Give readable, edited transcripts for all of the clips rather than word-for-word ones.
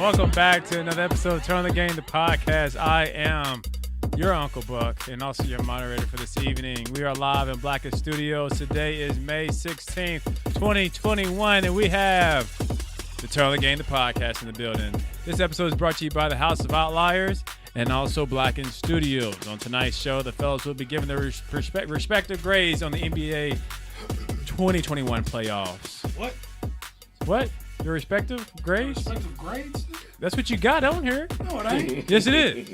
Welcome back to another episode of Turn the Game, the podcast. I am your Uncle Buck and also your moderator for this evening. We are live in Blacken Studio. Today is May 16th, 2021, and we have the Turn the Game, the podcast in the building. This episode is brought to you by the House of Outli3r and also Blacken Studio. On tonight's show, the fellas will be giving their respective grades on the NBA 2021 playoffs. What? Your respective grades? Respective grades? That's what you got on here. No, it ain't. Yes, it is.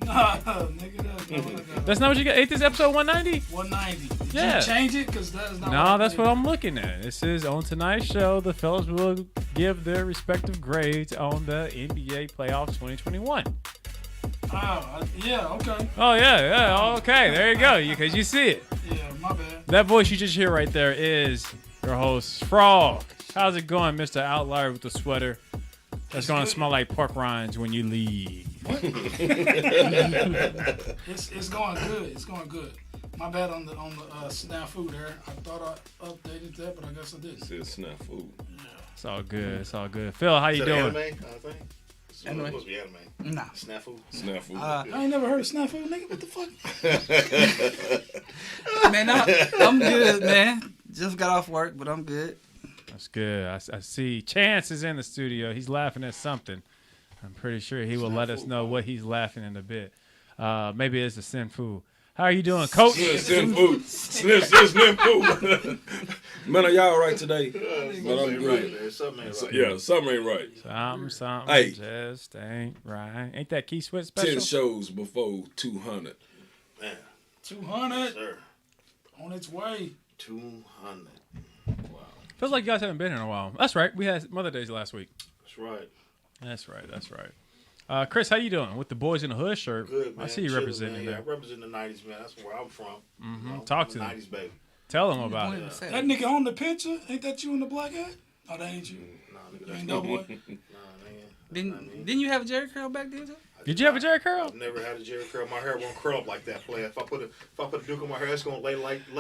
Nah, nigga, That's not what you got. Ain't this episode 190? 190. Did Yeah. you change it? Because that is not No, that's what I'm looking at. This is on tonight's show. The fellas will give their respective grades on the NBA playoffs 2021. Yeah, okay. Oh, yeah. Okay, there you go. Because you see it. Yeah, my bad. That voice you just hear right there is your host, Frogg. How's it going, Mr. Outlier with the sweater? That's going to smell like pork rinds when you leave. What? It's going good. It's going good. My bad on the snafu there. I thought I updated that, but I guess I didn't. It says snafu. Yeah. It's all good. It's all good. Phil, how you doing? Anime, I think. It's supposed to be anime. Nah. Snafu. I ain't never heard of snafu, nigga. What the fuck? Man, I'm good, man. Just got off work, but I'm good. That's good. I see Chance is in the studio. He's laughing at something. I'm pretty sure he will let us know what he's laughing in a bit. Maybe it's a sin food. How are you doing, Coach? Sin food. Sin food. Man, are y'all right today? But I'm good. Something ain't right. Yeah, something ain't right. Something Hey. just ain't right. Ain't that Key Sweat special? 10 shows before 200. Man. 200. Sir. On its way. 200. Wow. Feels like you guys haven't been here in a while. That's right. We had Mother Days last week. That's right. That's right. Chris, how you doing? With the Boys in the Hood shirt. Good, man. I see you Chilling, representing man. there. Yeah, I represent the 90s, man. That's where I'm from. Mm-hmm. You know, Talk I'm to a them. 90s baby. Tell them about it. That nigga on the picture, ain't that you in the black hat? Oh, that ain't you. Nah, nigga, You that's ain't not no me. boy. Nah, nigga. Didn't you have a Jerry curl back then too? Did you have a Jerry curl? I've never had a Jerry curl. My hair won't curl up like that, player. If I put a duke on my hair, it's gonna lay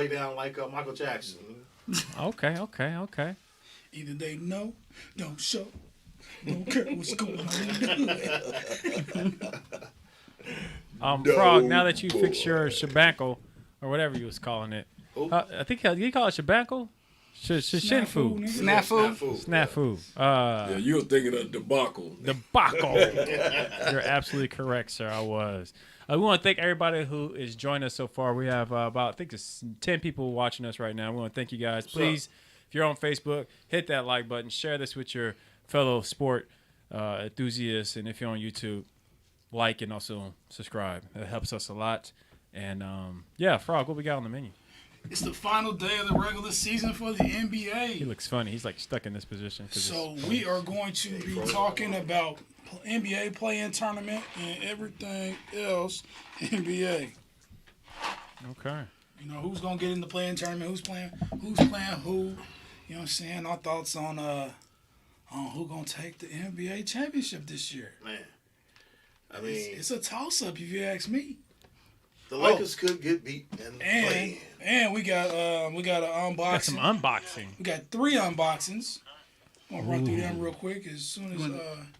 down like Michael Jackson. Okay. Either they know, don't show, don't care what's going on. Frog, now that you fixed your shabankle, or whatever you was calling it. I think you call it shabankle? Shinfu. Snafu. Yeah, you were thinking of debacle. Debacle. You're absolutely correct, sir. I was. We want to thank everybody who is joining us so far. We have about, I think it's 10 people watching us right now. We want to thank you guys. Please, if you're on Facebook, hit that like button. Share this with your fellow sport enthusiasts. And if you're on YouTube, like and also subscribe. That helps us a lot. And, Frog, what we got on the menu? It's the final day of the regular season for the NBA. He looks funny. He's like stuck in this position. So we are going to be talking about NBA play-in tournament and everything else NBA. Okay. You know, who's going to get in the play-in tournament, who's playing who. You know what I'm saying? Our thoughts on who going to take the NBA championship this year. Man, I mean, it's a toss-up if you ask me. the Lakers could get beat and play. And we got an unboxing. Got some unboxing. We got 3 unboxings. I'm gonna run through them real quick as soon as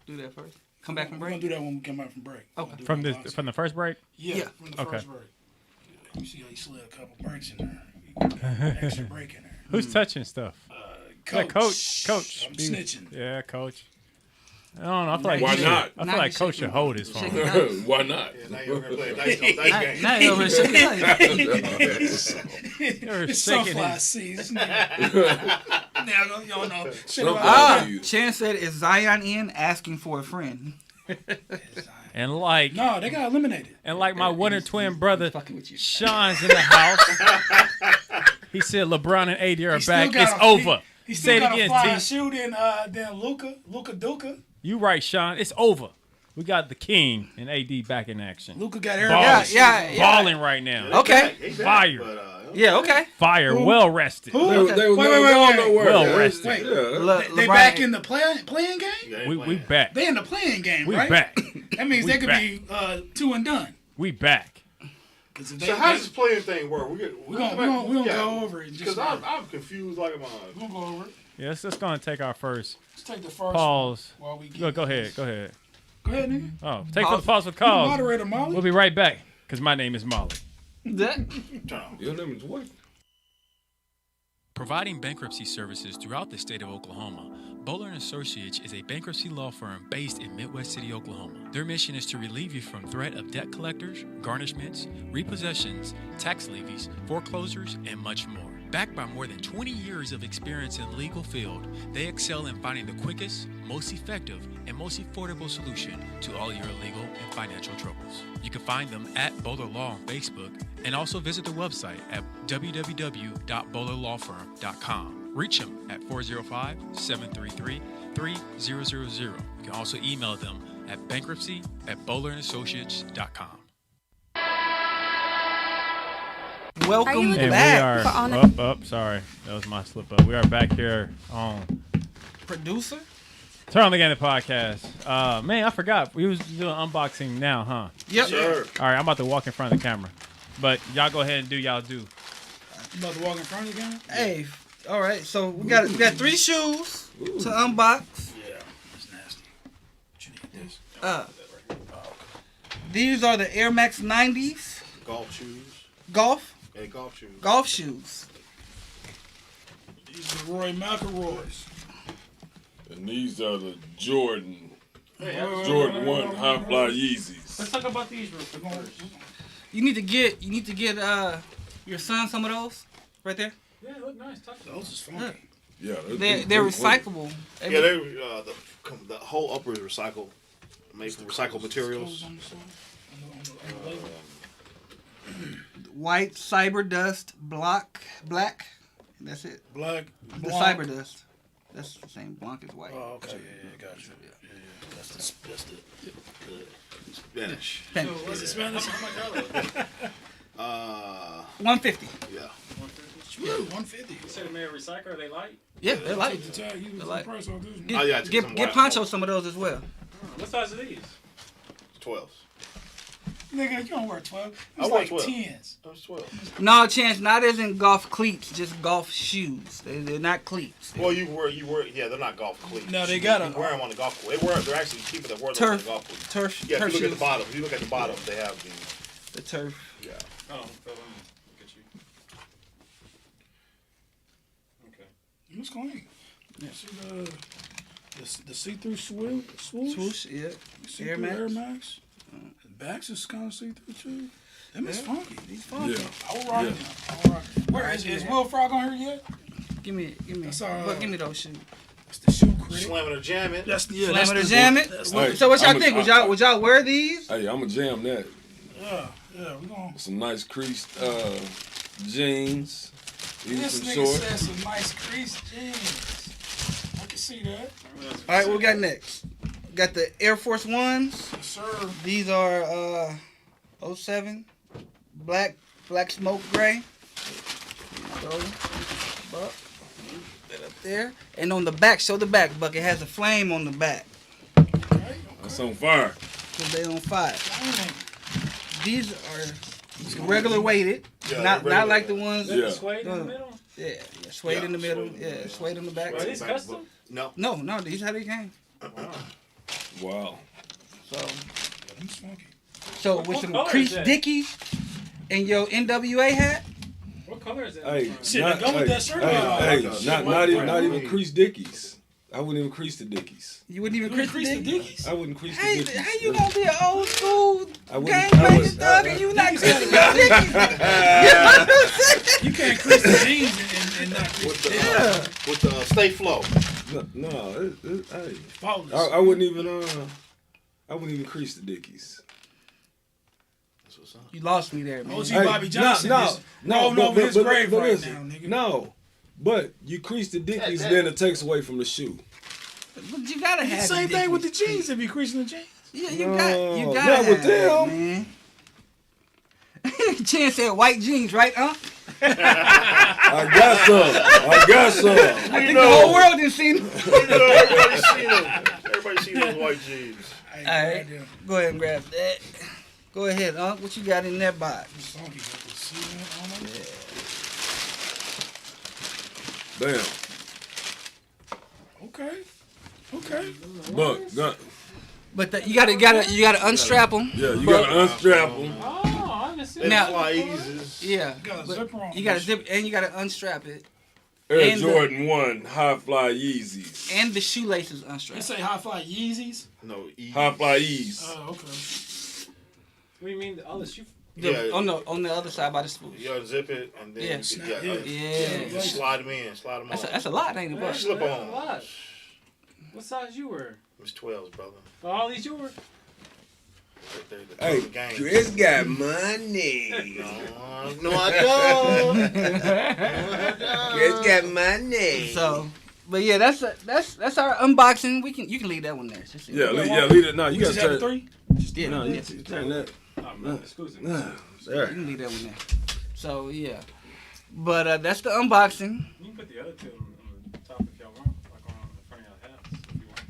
Do that first. Come back from We're break. gonna do that when we come back from break. Okay. From the first break? Yeah, from the first break. You see how you slid a couple breaks in there. You got an extra break in there. Who's touching stuff? Coach. Coach. I'm snitching. Yeah, Coach. I don't know. I feel like Why not? I feel like Coach should hold his phone. Why not? Yeah, now you're going to play a nice game. Now you're over there shaking. It's sunflower seeds. Now y'all know. Chan said, "Is Zion in asking for a friend?" And like No, they got eliminated. And like my wonder twin brother fucking with you. Sean's in the house. He said LeBron and AD are back. It's over. He Say still it got a again, fly T. shoot in then Luka Duka. You right, Sean. It's over. We got the King and AD back in action. Luka got everybody. Yeah. Balling right now. Okay. Fire. Yeah. Okay. Fire. Well rested. Who? They was Wait. going nowhere. Well rested. Wait. Yeah. They back in the playing game? We back. They in the playing game, We right? back. That means We they could back. be 2 and done. We back. So how does this playing thing work? We're gonna go over it. Because I'm confused like a mom. We're gonna go over it. Yeah, let's go and take our first Let's take the first pause. while we get Go ahead. Go ahead. Go ahead, nigga. Oh, take Pause. the pause for You the calls. moderator, Molly. We'll be right back because my name is Molly. That Your name is what? Providing bankruptcy services throughout the state of Oklahoma, Bowler & Associates is a bankruptcy law firm based in Midwest City, Oklahoma. Their mission is to relieve you from threat of debt collectors, garnishments, repossessions, tax levies, foreclosures, and much more. Backed by more than 20 years of experience in the legal field, they excel in finding the quickest, most effective, and most affordable solution to all your legal and financial troubles. You can find them at Bowler Law on Facebook and also visit their website at www.bowlerlawfirm.com. Reach them at 405-733-3000. You can also email them at bankruptcy@bowlerassociates.com. welcome And back, we are sorry. That was my slip up. We are back here on producer. Turn on the Game, the podcast. Man, I forgot. We was doing unboxing now, huh? Yep. Sure. All right, I'm about to walk in front of the camera. But y'all go ahead and do y'all do. You about to walk in front of the camera? Hey, all right. So we got 3 shoes to unbox. Yeah, that's nasty. What you need this? These are the Air Max 90s Golf shoes. golf Hey, golf shoes. shoes. These are Roy McIlroys. And these are the Jordan Hey, 1 High Fly Yeezys. Let's talk about these real quick. You need to get your son some of those right there. Yeah, they look nice. Talk to Those is funky. Yeah, They're recyclable. Yeah, the whole upper is recycled, made from recycled materials. On the side, on the label. White cyber dust, black. That's it. Black. The Blanc. cyber dust. That's the same. Blanc is white. Oh, okay. Yeah, got you. Yeah. That's the Spanish. Pen. Is it Spanish? How much $150. Yeah. Really, 150. You said they made a recycler. Are they light? Yeah, they're light. To tell you the like- price on this. Oh, yeah, I took some Get white Poncho ones. some of those as well. What size are these? 12s. Nigga, you don't wear 12. I It's wear like 12. 10s. That was 12. No, Chance, not as in golf cleats, just golf shoes. They're not cleats. Well, you wear, yeah, they're not golf cleats. No, they got You wear them on the golf course. They're actually cheaper than wear those on the Turf. golf course. Turf Yeah, if you look at shoes. the bottom. If you look at the bottom, they have The turf. yeah. Oh, let me look at you. Okay. What's going? Yeah. See the see-through swoosh? Yeah. See-through Air Max. Air Max. The backs is kind of see-through too. Them is funky. These funky. Yeah. I will rock them. Where is Will Frogg on here yet? Give me. That's Give me those shoes. That's the shoe critic. Slamming or jamming. That's Slam it or jam it. Hey, So what y'all I'm a- think? Would y'all wear these? Hey, I'm going to jam that. Yeah, we gonna. Some nice creased jeans. Even This some nigga shorts. said some nice crease jeans. I can see that. All right, what we got next? Got the Air Force Ones. Yes, sir. These are 07 black smoke gray. Throw that up there. And on the back, show the back, Buck. It has a flame on the back. That's on fire. Cause they on fire. Dang. These are regular weighted, Yeah, not regular. like the ones. Yeah. Suede in the middle? Yeah, suede Yeah, in the middle. suede. Yeah, suede in the back. Are these custom? No. No, these how they came. Wow. So That's funky. with What some color is creased that? Dickies and your NWA hat. What color is that? Hey, Shit, go with that shirt on. hey, Like a- not even crease Dickies. I wouldn't even crease the Dickies. You wouldn't even You crease the Dickies. I wouldn't crease the Hey, Dickies. how you gonna be an old school I wouldn't- I gangbanging was- thug and you not creasing your Dickies? You can't crease the jeans and not crease With the the jeans. with the stay flow. No, hey. Faultless. I wouldn't even crease the Dickies. That's what's up. You lost me there, man. OG Hey, Bobby Johnson is no, rolling over his grave right listen, now, nigga. No, but you crease the Dickies, then it takes away from the shoe. But you gotta have Same the thing with the Dickies. jeans if you creasing the jeans. Yeah, you No, gotta not have with it, them. man. Chan said white jeans, right, huh? I got some. I think the whole world didn't see them. Everybody seen them. Everybody seen those white jeans. Hey, All right, go ahead and grab that. Go ahead, Unc. What you got in that box? Funky got the cement on them. Bam. Okay. But you gotta unstrap them. Yeah, you gotta unstrap them. Oh, I haven't seen They Now- fly easies. Yeah. You got a but zipper on. You gotta zip and you gotta unstrap it. Air And Jordan 1 High Fly Yeezys. And the shoelaces You unstrapped. say high fly Yeezys? No, easy. High Fly Ease. Oh, okay. What do you mean? Oh, the shoe. Yeah. On the other side by the spools. You unzip it and then Yeah. you slide them in, slide them on. That's a lot, ain't it, bro? Slip That's a on. lot. What size you wear? It's 12s, brother. Oh, all these yours? Hey, Chris got money. No, I don't. Chris got money. So, but yeah, that's our unboxing. You can leave that one there. Just- Yeah, leave it. No, you You gotta just have turn. the 3? Yeah, No, yeah. you turn that. Oh, man, exclusive. You There. can leave that one there. So yeah, but that's the unboxing. You can put the other two on the top if y'all want, like on the front of your house if you want.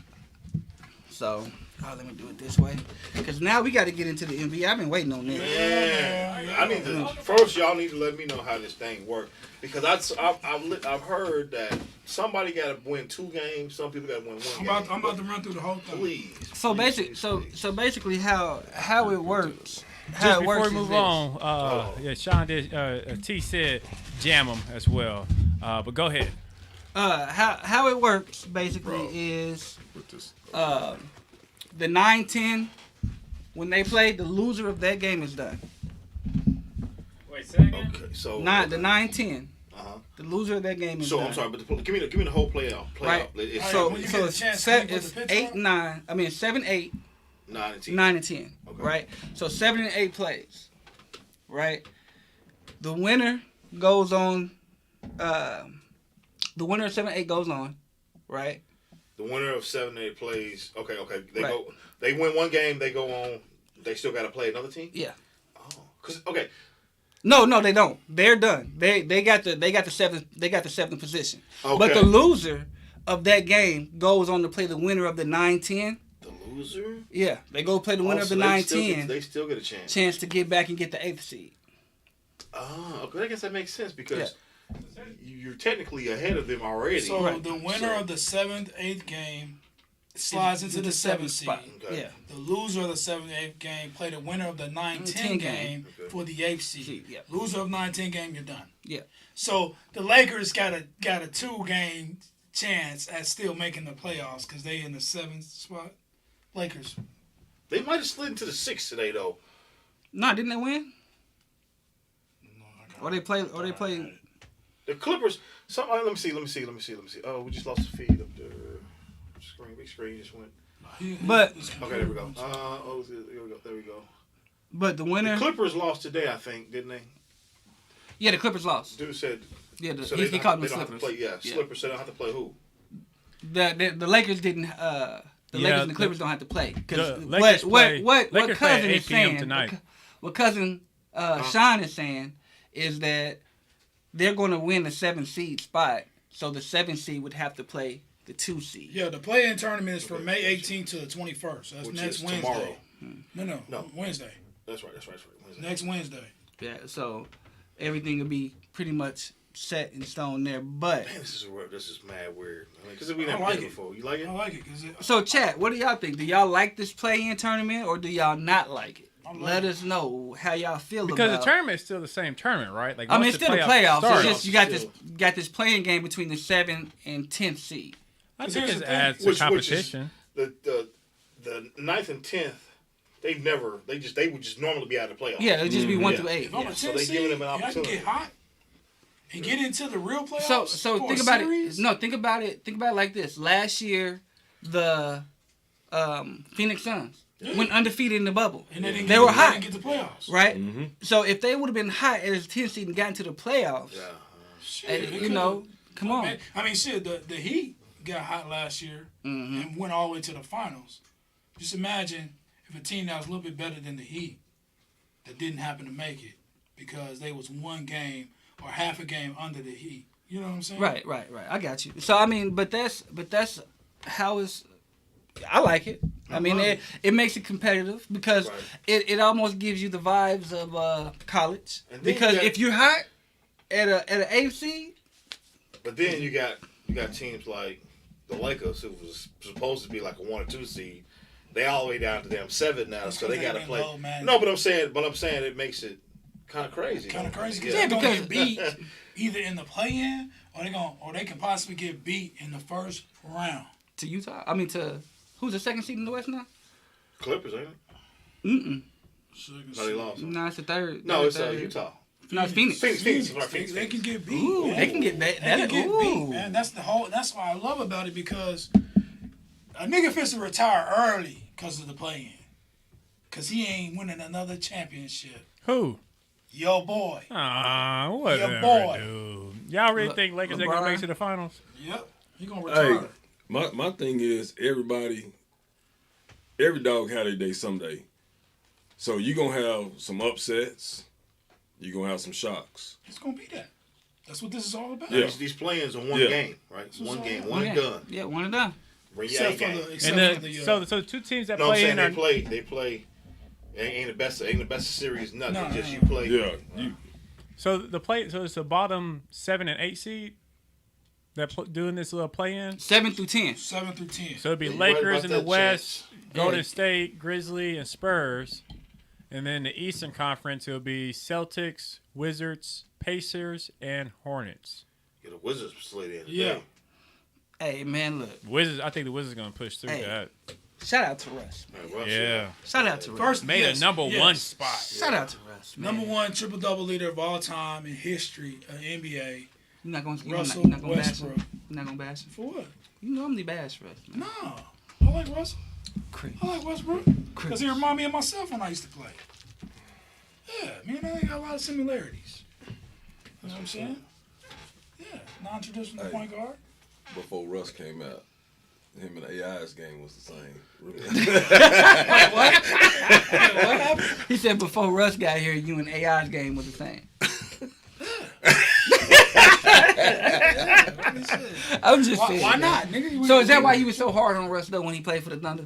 So let me do it this way, because now we got to get into the NBA. I've been waiting on this. Yeah, I need to. First, y'all need to let me know how this thing works because I've heard that somebody got to win 2 games. Some people got to win 1 game. I'm about to run through the whole thing. Please. So basically, how it works. Just before we move on, yeah, Sean did. T said jam them as well, but go ahead. How it works basically is the 9-10 when they play, the loser of that game is done. Wait, say that again? Okay, so The 9-10. The loser of that game is So done. I'm sorry, but give me the whole playoff. Right. It's So when you get a it's chance, can you put it's the picture 8-9. I mean 7-8, 9 and 10. 9 and 10. Okay. Right. So 7 and 8 plays. Right. The winner goes on. The winner of 7 and 8 goes on. Right. The winner of 7 and 8 plays. Okay. They Right. go. They win 1 game. They go on. They still got to play another team. Yeah. Oh, okay. No, they don't. They're done. They got the seventh position. Okay. But the loser of that game goes on to play the winner of the 9-10. The loser. Yeah, they go play the winner of the So 9-10. They still get a chance. Chance to get back and get the 8th seed. Oh, okay. I guess that makes sense because you're technically ahead of them already. So Right. the winner of the 7th, 8th game slides into the 7th seed. spot. Okay. Yeah. The loser of the 7th, 8th game play the winner of the 9-10 game Okay. for the 8th seed. Yeah. Loser of 9-10 game, you're done. Yeah. So the Lakers got a 2-game chance at still making the playoffs because they in the 7th spot. Lakers. They might have slid into the 6th today though. Nah, didn't they win? No, I got Or they play. The Clippers. Let me see. Oh, we just lost the feed up there. Big screen just went. But- Okay, there we go. There we go. But the winner. The Clippers lost today, I think, didn't they? Yeah, the Clippers lost. Dude said. Yeah, So he they called them don't have to Slippers. play. Yeah, Slippers. So they don't have to play who? The Lakers didn't. The Lakers and the Clippers don't have to play the because Lakers play- what Lakers play at cousin 8 is p.m. saying. tonight. What cousin Sean is saying is that they're going to win the 7th seed spot, so the 7th seed would have to play the 2 seed. Yeah, the play-in tournament is from May 18th to the 21st. That's Which next is Wednesday. tomorrow. No, Wednesday. That's right. Wednesday. Next Wednesday. Yeah, so everything will be pretty much set in stone there. But Man, this is mad weird. Because we I never like played it. before. You like it? I like it because so, chat, what do y'all think? Do y'all like this play-in tournament or do y'all not like it? Let us know how y'all feel Because about the tournament is still the same tournament, right? Like I mean, once it's still the playoffs playoffs. start, It's just you got this playing game between the 7th and 10th seed. I think Here's it the thing. adds to Which is- competition. The 9th and 10th, they would just normally be out of the playoffs. Yeah, it'll just be 1 Yeah. through 8. if I'm Yeah. a 10 So they seed, giving them an and I can opportunity. get hot and get into the real playoffs. So for think a about series, it. No, think about it like this. Last year, the Phoenix Suns went undefeated in the bubble. And they didn't They get, were they hot. didn't get the playoffs. Right? So if they would have been hot as a 10 seed and gotten to the playoffs, Yeah. Shit, and, they you could've- know, come on. I mean, shit, the Heat got hot last year and went all the way to the finals. Just imagine if a team that was a little bit better than the Heat that didn't happen to make it because they was 1 game or half a game under the Heat. You know what I'm saying? Right. I got you. So I mean, but that's how it's. I like it. I mean, it makes it competitive because Right. it almost gives you the vibes of college. And then Because you got- if you're hot at an 8th seed, But then you got teams like the Lakers, who was supposed to be like a 1 or 2 seed, they all the way down to them 7 now, so they got to play. Low, no, but I'm saying it makes it kind of crazy. Kind of crazy yeah, because they're gonna get beat either in the play-in or they can possibly get beat in the first round. To Utah? I mean, to who's the second seed in the West now? Clippers, ain't it? Mm-mm. No, they lost. No, it's the third. No, it's third. Utah. No, it's Phoenix. Phoenix. They can get beat. Ooh, man. they can get that. They can get ooh. beat, man. That's why I love about it, because a nigga fits to retire early because of the play-in. Because he ain't winning another championship. Who? Yo boy. Whatever, Your boy. dude. Y'all really think Lakers ain't gonna make it to the finals? Yep. He gonna retire. Hey, my thing is every dog had a day someday. So you gonna have some upsets. You gonna have some shocks. It's gonna be that. That's what this is all about. Yeah. These play-ins are one game, right? One game, one and done. Yeah, one and done. Except for the So the two teams that No, I'm play saying in are they play. Ain't the best series. Nothing. No, Just no, you no. play. Yeah. so it's the bottom 7 and 8 seed that doing this little play-in. 7 through 10. 7 through 10. So it'd be Yeah, you're right Lakers about in the that, West, Golden Yeah. State, Grizzly, and Spurs. And then the Eastern Conference, it'll be Celtics, Wizards, Pacers, and Hornets. Yeah, the Wizards slid in. Yeah. Today. Hey, man, look. Wizards, I think the Wizards gonna push through Hey. that. Shout out to Russ. Man, Russ, Yeah, Shout out to Russ. First, made yes, a number yes. one spot. Shout out to Russ, man. Number 1 triple-double leader of all time in history of NBA. You're not going to Russell bash him. Westbrook. You're not going to bash him. For what? You normally bash Russ, man. No. I like Russell. Chris. I like Westbrook. Because he remind me of myself when I used to play. Yeah, me and I got a lot of similarities. You know what I'm saying? Yeah, non-traditional Hey. point guard. Before Russ came out, him and AI's game was the same. Really. What happened? He said before Russ got here, you and AI's game was the same. I'm just saying. Why man. not, nigga? So is that why you was so hard on Russ though when he played for the Thunder?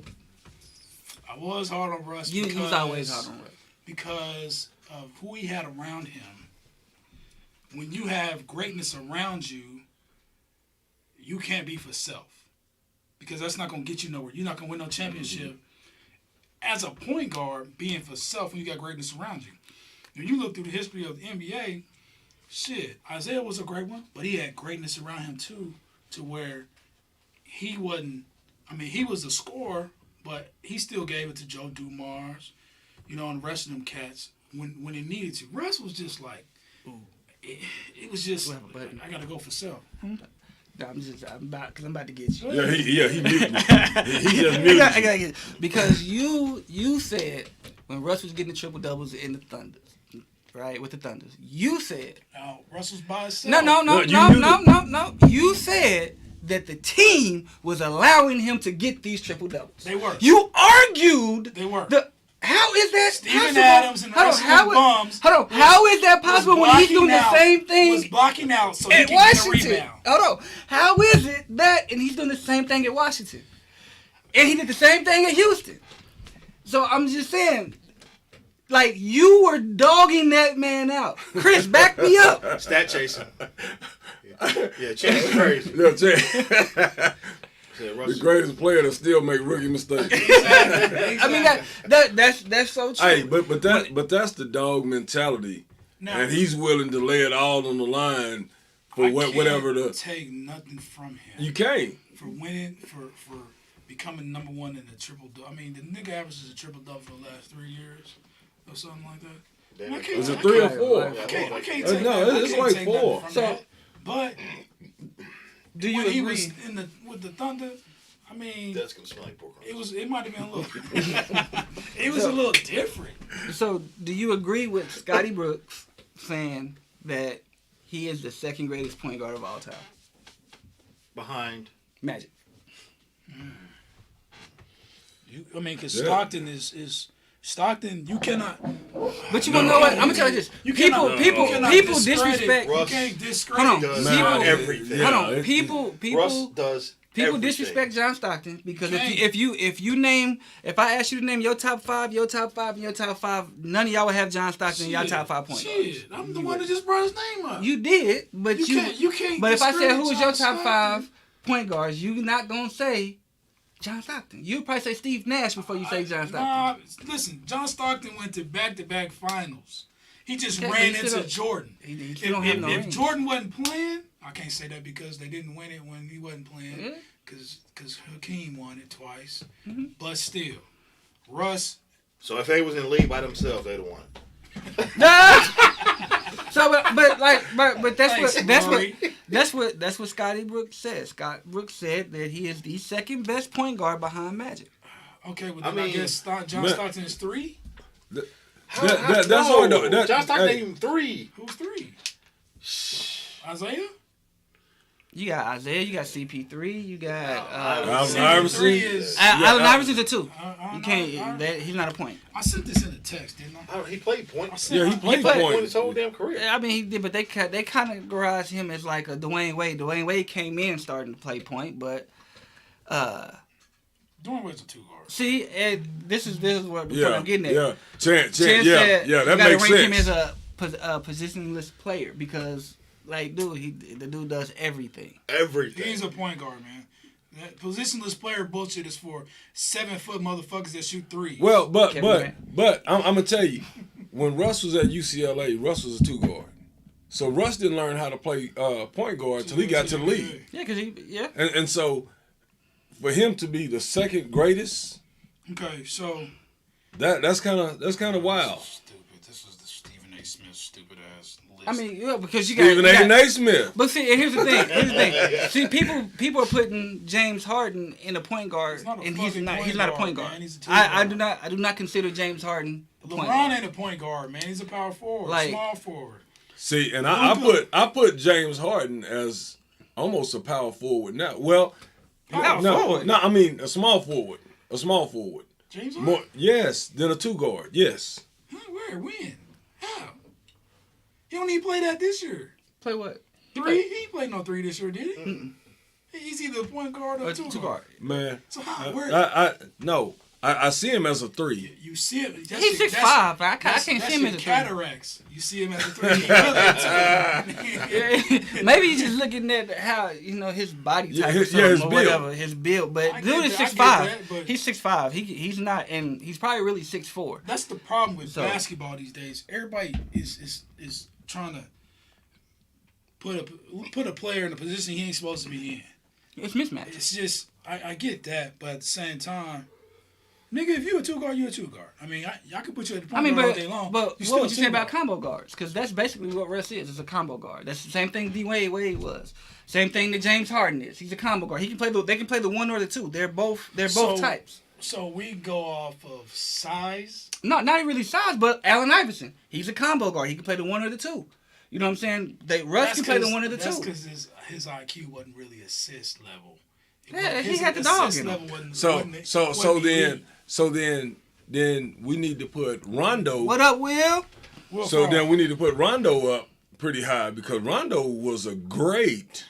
I was hard on Russ. You was always hard on Russ. Because of who he had around him. When you have greatness around you, you can't be for self. Because that's not going to get you nowhere. You're not going to win no championship as a point guard being for self when you got greatness around you. When you look through the history of the NBA, shit, Isaiah was a great one, but he had greatness around him too, to where he wasn't, he was a scorer, but he still gave it to Joe Dumars, and the rest of them cats when it needed to. Russ was just like, it was just, I got to go for self. I'm about to get you. he muted me. He just muted me. I gotta get because you said when Russ was getting the triple doubles in the Thunders, right? With the Thunders, you said Now, Russell's by himself. no. You said that the team was allowing him to get these triple doubles. They were. You argued. They were. How is that Steven possible? Adams and the rest of them bums. Hold on. How is that possible when he's doing the same thing Was blocking out so he at can get a Washington? rebound. Hold on. How is it that and he's doing the same thing at Washington, and he did the same thing at Houston? So I'm just saying, like you were dogging that man out. Chris, back me up. Stat chasing. Yeah, Chase is crazy. No, Jay. The greatest player to still make rookie mistakes. Exactly. I mean that's so true. Hey, but that's the dog mentality, Now, and he's willing to lay it all on the line for whatever the. Take nothing from him. You can't. For winning, for becoming number 1 in the triple double. The nigga averages a triple double for the last 3 years or something like that. I can't, Was it I 3 or can't- 4? I can't take No, that. it's I can't like take 4. nothing from So- that. But Do you when agree? he was with the Thunder, That's gonna smell like pork. it might have been a little. It was a little different. So do you agree with Scotty Brooks saying that he is the second greatest point guard of all time? Behind. Magic. Because Yeah. Stockton is Stockton. You cannot. But you wanna know what? I'm gonna tell you this. You People cannot discredit- disrespect. You Russ can't discredit. Hold on. Does People- everything. Hold on. Yeah, People Russ does. People everything. disrespect John Stockton because Okay. if I ask you to name your top 5, and your top 5, none of y'all would have John Stockton in your top 5 points. Shit, I'm the one that just brought his name up. You did, but You can't But if I said discredit who was your John top 5, point guards, you're not gonna say John Stockton. You'll probably say Steve Nash before you say John Stockton. Listen, John Stockton went to back-to-back finals. He just Yeah, ran he into still- Jordan. He still don't have no If rings. Jordan wasn't playing, I can't say that because they didn't win it when he wasn't playing. Yeah. Because Hakeem won it twice. Mm-hmm. But still, Russ. So if they was in the league by themselves, they'd have won. So, but Thanks, that's what Scotty Brooks said. Scott Brooks said that he is the second best point guard behind Magic. Okay, well then I mean, guess John Stockton is 3. That's hard though. John Stockton ain't even 3. Who's 3? Isaiah? You got Isaiah, you got CP3, you got Allen CP3 Iverson. is. Allen Iverson's a 2. I You can't. He's not a point. I sent this in a text, didn't I? He played point. Yeah, he played Point point. his whole damn career. I mean, he did, but they kind of garage him as like a Dwayne Wade. Dwayne Wade came in starting to play point, but Dwayne Wade's a 2 guard. see, this is what Yeah, I'm getting at. yeah. Chance, Chance yeah, said yeah. That you gotta makes rank him sense. as a positionless player because, like, the dude does everything. Everything. He's a point guard, man. That positionless player bullshit is for 7-foot motherfuckers that shoot 3. Well, Kevin Durant. I'm gonna tell you, when Russ was at UCLA, Russ was a 2 guard. So Russ didn't learn how to play point guard till he got to the league. Yeah, because And so for him to be the second greatest, Okay, so that's kind of wild. stupid. This is the Stephen A. Smith stupid ass list. I mean, yeah, because you got Stephen A. Naismith. But see, here's the thing. See, people are putting James Harden in a point guard, He's not a and he's fucking not. point He's not a guard, point guard. man. He's a 2 I guard. do not consider James Harden a point LeBron guard. ain't a point guard, man. He's a power forward, Like- small forward. See, and I put James Harden as almost a power forward now. Well, Power forward? No, I mean a small forward. A small forward. James Harden? More, yes, than a 2 guard. Yes. Huh, where? When? How? He don't even play that this year. Play what? 3? He ain't played no 3 this year, did he? Mm-mm. He's either a point guard or a 2 guard. Man. So how? Where? I see him as a 3. You see him. He's 6'5". I can't see him as a 3. cataracts. You see him as a 3. He really a 2. Maybe he's just looking at how his body type or his something or build. whatever, his build. But I dude get is that, 6'5". but- He's 6'5". He's not, and he's probably really 6'4". That's the problem with So- basketball these days. Everybody is trying to put a player in a position he ain't supposed to be in. It's mismatch. It's just I get that, but at the same time, nigga, if you a 2 guard, you a 2 guard. I mean, y'all can put you at the point guard all day long. but You what still would you a say 2 about guard. combo guards? Because that's basically what Russ is. It's a combo guard. That's the same thing Wade was. Same thing that James Harden is. He's a combo guard. He can play they can play the 1 or the 2. They're both types. So we go off of size. Not really size, but Allen Iverson. He's a combo guard. He can play the 1 or the 2. You know what I'm saying? Russ can play the 1 or the 2. That's because his IQ wasn't really assist level. Yeah, he His had the dog assist in him. level wasn't- So wasn't then we need to put Rondo. What up, Will? Will So Ferrell. then we need to put Rondo up pretty high because Rondo was a great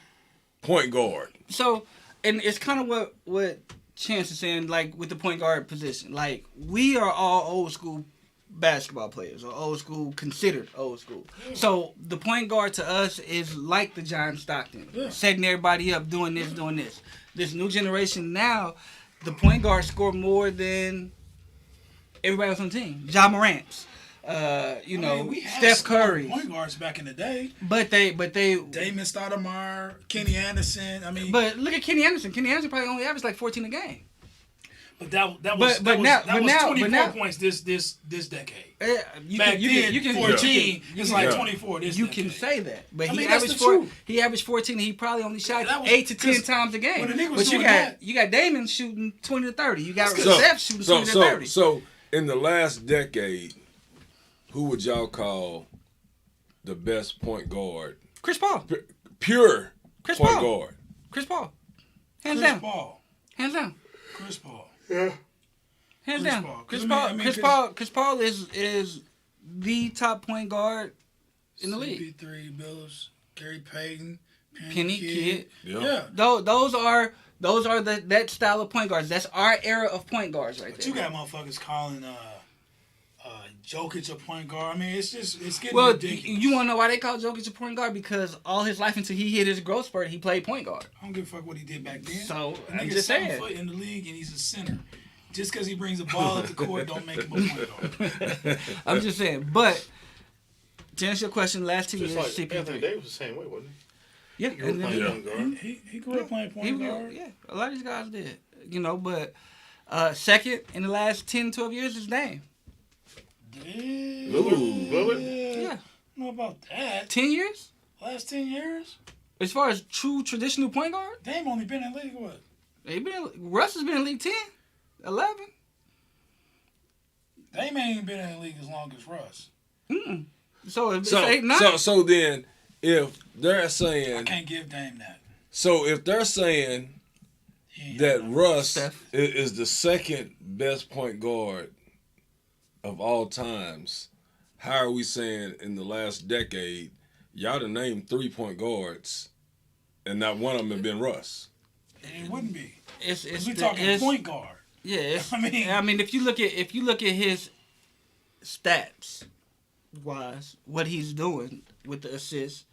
point guard. So, and it's kind of what Chance is saying, like with the point guard position. Like, we are all old school basketball players, or old school, considered old school. So the point guard to us is like the John Stockton, setting everybody up, doing this. This new generation now, the point guard score more than everybody else on the team. Ja Morant's, we had Steph some Curry. point guards back in the day. But they. Damon Stoudemire, Kenny Anderson. I mean, But look at Kenny Anderson. Kenny Anderson probably only averaged like 14 a game. but that was 24 points this decade. You Back can, then, 14 you is can- like yeah. 24 this You decade. can say that, but I he mean, that's averaged the truth. He averaged 14. And he probably only shot That was- 8 to 10 'cause times a game. when the nigga was But you doing got that- you got Damon shooting 20 to 30. You got So, Steph shooting 20 to 30. so in the last decade, who would y'all call the best point guard? Chris Paul. Pure Chris point Paul. guard. Chris Paul. Hands Chris down. Paul. Hands down. Chris Paul. Hands Chris down. Paul. Chris I mean- Paul. I mean, Chris 'cause- Paul. Chris Paul is the top point guard in the league. CP3, Billups, Gary Payton, Penny Kidd. Yeah. Those are that style of point guards. That's our era of point guards right But there. you got motherfuckers calling Jokic a point guard. I mean, it's getting Well, ridiculous. you want to know why they call Jokic a point guard? Because all his life until he hit his growth spurt, he played point guard. I don't give a fuck what he did back then. So, The I'm nigga's just 7 saying. foot in the league and he's a center. Just because he brings a ball at the court don't make him a point guard. I'm just saying. But to answer your question, last 2 years, Just like Anthony CP3. Davis the same way, wasn't Yeah, he? He was and then playing Yeah. point guard. He grew up playing point guard. yeah, a lot of these guys did. But second in the last 10, 12 years is Dame. Lillard? Yeah. I don't know about that. 10 years? Last 10 years? As far as true traditional point guard, Dame only been in the league, what? Russ has been in league 10, 11. Dame ain't been in the league as long as Russ. Mm-mm. So if it's 8, 9. So then, if they're I saying, can't give Dame that. so if they're saying He ain't that enough. Russ Steph. is the second best point guard of all times, how are we saying in the last decade, y'all done named 3 point guards, and not one of them have been Russ? It wouldn't be. it's We talking point guard. Yeah, I mean, if you look at his stats wise, what he's doing with the assists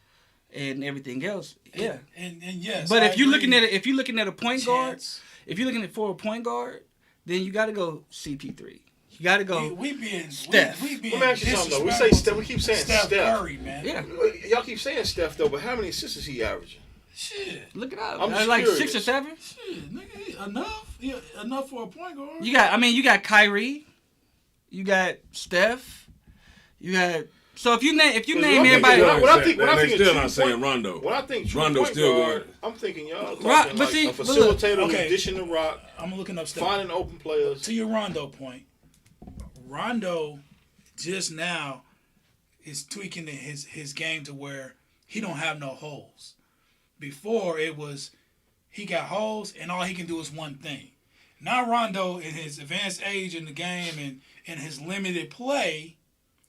and everything else, yeah. And yes. But I if you're looking agree. at a point guard, Chance. if you're looking at for a point guard, then you got to go CP3. You got to go. We being Steph. We being Let me ask you something though. We say disrespectful Steph. We keep saying Steph Steph. Curry, man. Yeah, Y'all keep saying Steph though, but how many assists is he averaging? Shit. look it up. I'm just Like curious. 6 or 7. Shit, nigga, enough. Yeah, enough for a point guard. You got Kyrie, you got Steph, you got. So if you name everybody, What I think- They of still true not saying point- Rondo. When I think true Rondo's point still guard, guarding. I'm thinking y'all talking Rock- but like see- a but look, facilitator, okay. dishing the rock, I'm looking up Steph. finding open players. To your Rondo point, Rondo just now is tweaking his game to where he don't have no holes. Before it was he got holes and all he can do is one thing. Now Rondo in his advanced age in the game and in his limited play,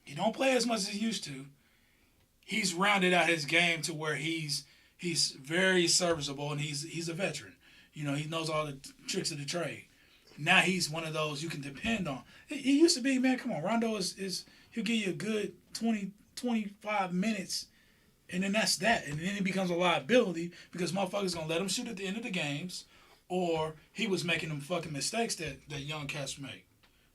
he don't play as much as he used to. He's rounded out his game to where he's very serviceable and he's a veteran. You know, he knows all the tricks of the trade. Now he's one of those you can depend on. He used to be, man, come on, Rondo is he'll give you a good 20, 25 minutes, and then that's that. And then he becomes a liability because motherfuckers going to let him shoot at the end of the games, or he was making them fucking mistakes that young cats make.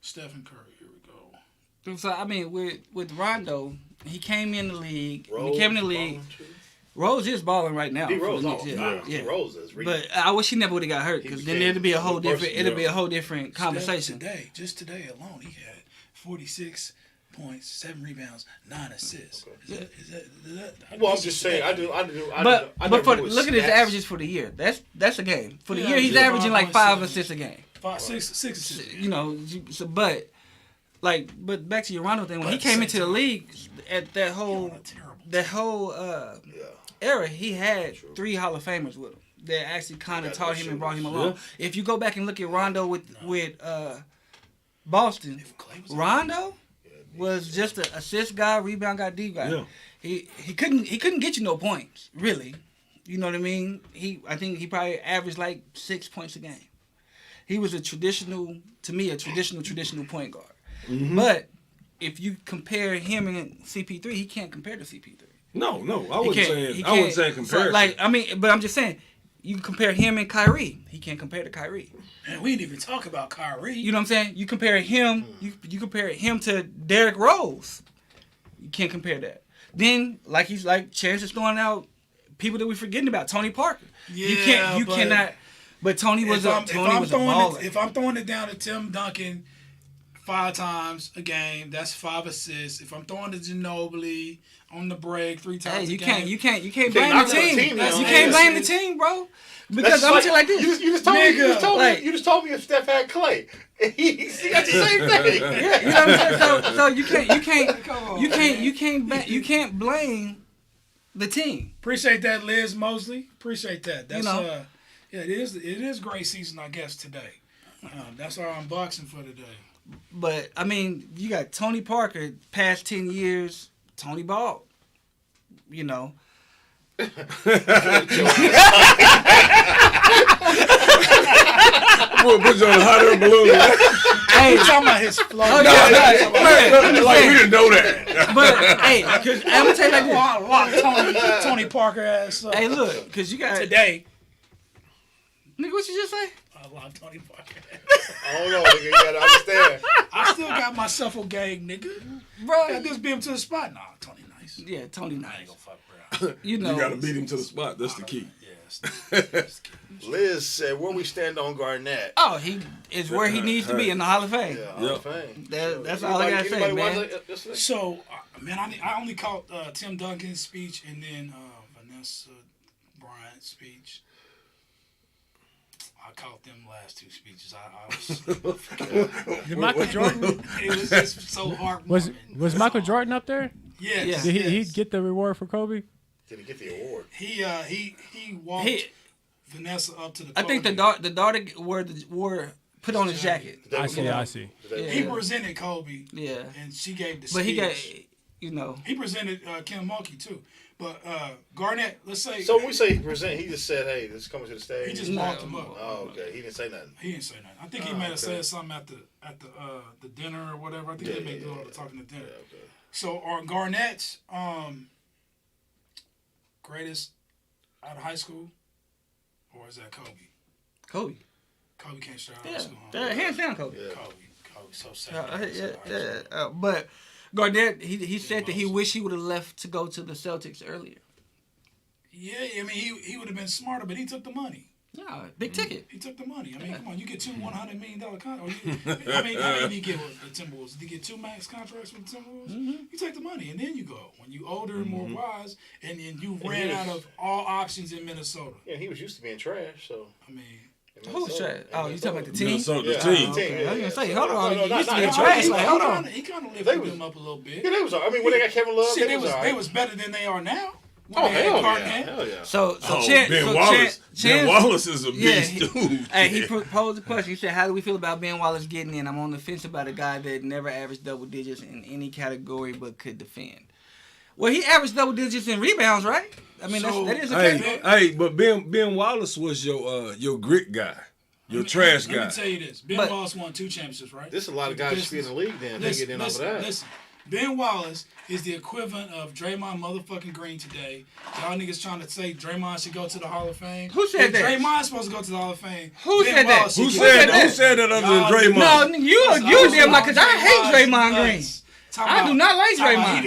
Stephen Curry, here we go. so I mean with Rondo, he came in the league. When he Rose came in the league. balling, too. Rose is balling right now. He for Rose, the Knicks, he Rose is really. But I wish he never would have got hurt He because then became it'd be a whole the different. worst, It'd be yeah. a whole different conversation. Steph just today alone, he had 46 points, 7 rebounds, 9 assists. Okay. Is that Well, I'm just saying, I do. But never knew look at his stats. averages for the year. That's a game. For the Yeah, year, he's yeah. averaging like 5 5.7. assists a game. 6 assists. You know, so but back to your Rondo thing. When he But came same into the time, league at that whole Yeah. era, he had True. 3 Hall of Famers with him that actually kind of Got taught that him shit and brought him was- along. If you go back and look at Rondo with Boston, If Clay was Rondo was just an assist guy, rebound guy, D guy. Yeah. He couldn't get you no points, really. You know what I mean? I think he probably averaged like 6 points a game. He was a traditional point guard. Mm-hmm. But if you compare him and CP3, he can't compare to CP3. No, I He wasn't can't- saying. he I wasn't can't- saying comparison. So but I'm just saying, you compare him and Kyrie. He can't compare to Kyrie. Man, we didn't even talk about Kyrie. You know what I'm saying? You compare him, you compare him to Derrick Rose. You can't compare that. Then, he's Chance is throwing out people that we're forgetting about. Tony Parker. You but cannot. But Tony was a baller. If I'm throwing it down to Tim Duncan 5 times a game, that's 5 assists. If I'm throwing to Ginobili on the break 3 Hey, times a you game, can't blame knock the the team. team down. You can't blame the Yeah. team, bro. That's Because I'm telling you like this. You just told me. Nigga, You just told me if Steph had Clay. he got the same thing. Yeah, you know what I'm saying? So you can't blame the team. appreciate that, Liz Mosley. Appreciate that. That's know. it is great season, I guess, today. That's our unboxing for today. But I mean, you got Tony Parker. Past 10 years, Tony balled. You know, Put you on a hot air balloon. Hey, talking about his flow. Oh, yeah, Like we didn't know that. But hey, cause I'm gonna tell you like this. Tony Parker ass. Hey, look, cause you got Today, nigga. What you just say? I love Tony Parker. I don't know, nigga. You gotta understand. I still got my shuffle gang, nigga. Bro, Got this beat him to the spot. Nah, Tony nice. yeah, Tony I ain't nice. gonna fuck around. You know, You gotta beat him to the spot. That's the key. Yes. Liz said, "Where we stand on Garnett?" Oh, he is where he needs to be in the Hall of Fame. Yeah, Hall of Fame. That's all I gotta say, man. So, man, I only caught Tim Duncan's speech and then Vanessa Bryant's speech. I caught them last two speeches. Did Michael Jordan It was just so heartwarming. was Michael Jordan up there? Yes. Yeah. Did he yes. get the reward for Kobe? Did he get the award? He walked Vanessa up to the I think the daughter put on his jacket. I see. Yeah. He presented Kobe. Yeah, And she gave the speech. but he got, you know. He presented Kim Mulkey too. But Garnett, let's say. So when we say he present, he just said, "Hey, this is coming to the stage." He just walked him up. Oh, okay. He didn't say nothing. He didn't say nothing. I think he may have said something at the dinner or whatever. I think they may do all the talking at dinner. Yeah, okay. So on Garnett's greatest out of high school, or is that Kobe? Kobe. Kobe can't start out Yeah, of school. Huh? hands down, Kobe. Kobe, so sad. But Garnett, he said that he wished he would have left to go to the Celtics earlier. Yeah, I mean he would have been smarter, but he took the money. Yeah, big ticket. He took the money. I mean, come on, you get two $100 million contracts. I mean, did he get with the Timberwolves? Did he get two max contracts with the Timberwolves? You take the money and then you go. When you older and more wise, and then you ran out of all options in Minnesota. Yeah, he was used to being trash, so. I mean, Who's trash? Oh, you talking about the team? Minnesota Yeah, team. Okay, I was gonna say, yeah. hold on, No, you used to be not- trash. Like, hold on. He kind of They lifted was- them up a little bit. Yeah, they was. I mean, when they got Kevin Love, Shit, they was. they was better than they are now. When Oh they had hell Garnett. yeah, hell yeah. So Ben Wallace. Ben Wallace is a Yeah, beast, dude. Hey, he posed a question. He said, "How do we feel about Ben Wallace getting in? I'm on the fence about a guy that never averaged double digits in any category but could defend." Well, he averaged double digits in rebounds, right? I mean, So- that is a Hey, category. but Ben Wallace was your grit guy, your trash Let guy. me tell you this: Ben But- Wallace won 2 championships, right? There's a lot of guys should be in the league. Then they get in off of that. Listen, Ben Wallace is the equivalent of Draymond motherfucking Green today. Y'all niggas trying to say Draymond should go to the Hall of Fame. Who said If that? Draymond's supposed to go to the Hall of Fame. Who Ben said that? Wallace Who should said get that? it. Who said that other Y'all than Draymond? No, you damn like, because I hate Draymond Green. I do not like Draymond.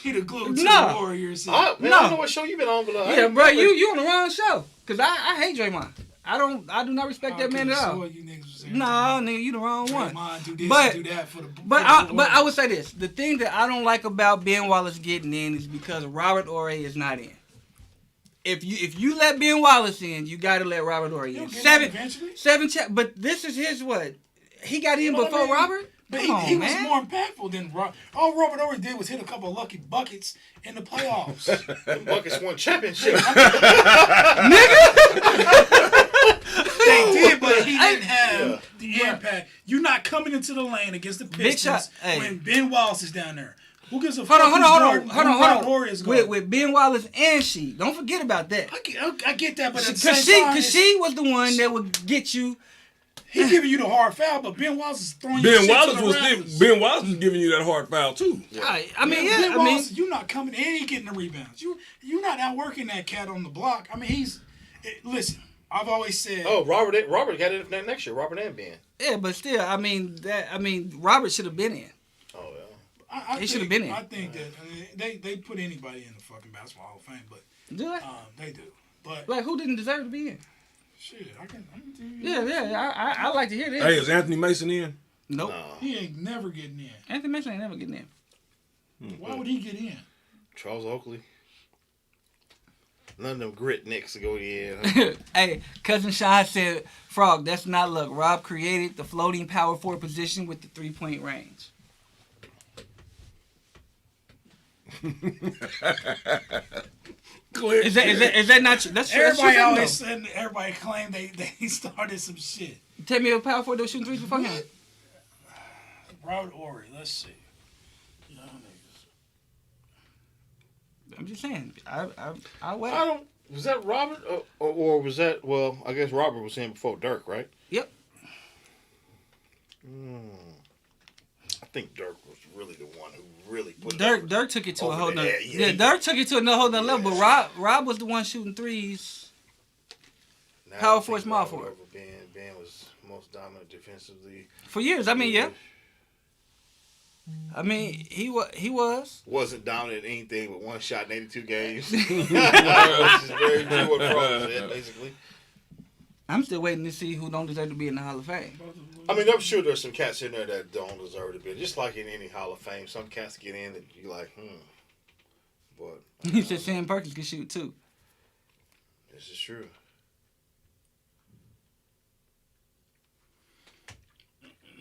He the glue to No. the Warriors. Man, I don't know what show you been on, but Yeah, bro, you on the wrong show. Because I hate Draymond. I do not respect that man at all. You niggas was saying No, nigga, you the wrong one. Draymond do this But- and do that for the. But I would say this: the thing that I don't like about Ben Wallace getting in is because Robert Horry is not in. If you let Ben Wallace in, you got to let Robert Horry He'll in. get in eventually. But this is his what? He got in Well, I before mean, Robert. But Come on, he was man. more impactful than all Robert Horry did was hit a couple of lucky buckets in the playoffs. Them Buckets won championship. They did, but he didn't have the Bruh. impact. You're not coming into the lane against the Big shot. Pistons Hey. when Ben Wallace is down there. Who gives a Hold fuck? on. Robert Horry is going. With Ben Wallace and she, don't forget about that. I get that, but at the same time, Because she was the one that would get you. he giving you the hard foul, but Ben Wallace is throwing you Ben shit to Wallace the was rafters. Ben Wallace was giving you that hard foul too. Ben Wallace, you're not coming in. He getting the rebounds. You're not outworking that cat on the block. I mean, listen. I've always said. Oh, Robert got it next year. Robert and Ben. Yeah, but still, Robert should have been in. Oh yeah. He should have been in. I think that they put anybody in the fucking basketball Hall of Fame, but Do I? they do. But Like, who didn't deserve to be in? shit, I can tell you. Yeah, I like to hear this. Hey, is Anthony Mason in? Nope. He ain't never getting in. Anthony Mason ain't never getting in. Why would he get in? Charles Oakley. None of them grit nicks to go in. Huh? Hey, Cousin Sean said, Frogg, that's not luck. Rob created the floating power forward position with the 3-point range. Click. Is that not true? That's true. Everybody always That's said, everybody claimed they started some shit. true. Tell me a power forward that was shooting threes before him. Robert Horry, let's see. Y'all I'm just saying. I wait. I don't. Was that Robert or was that? Well, I guess Robert was in before Dirk, right? Yep. I think Dirk was really the one who really put Dirk took it to a over whole the nother. head. Yeah, Dirk took it to a whole nother level. But Rob was the one shooting threes. Now, Power I think forward, small Robert forward. over Ben was most dominant defensively. For years. I mean, yeah. I mean, he was. Wasn't dominant in anything but one shot in 82 games. Which is very true what Frogg said, basically. I'm still waiting to see who don't deserve to be in the Hall of Fame. I mean, I'm sure there's some cats in there that don't deserve to be. Just like in any Hall of Fame, some cats get in that you're like, But He said Sam Perkins can shoot too. this is true.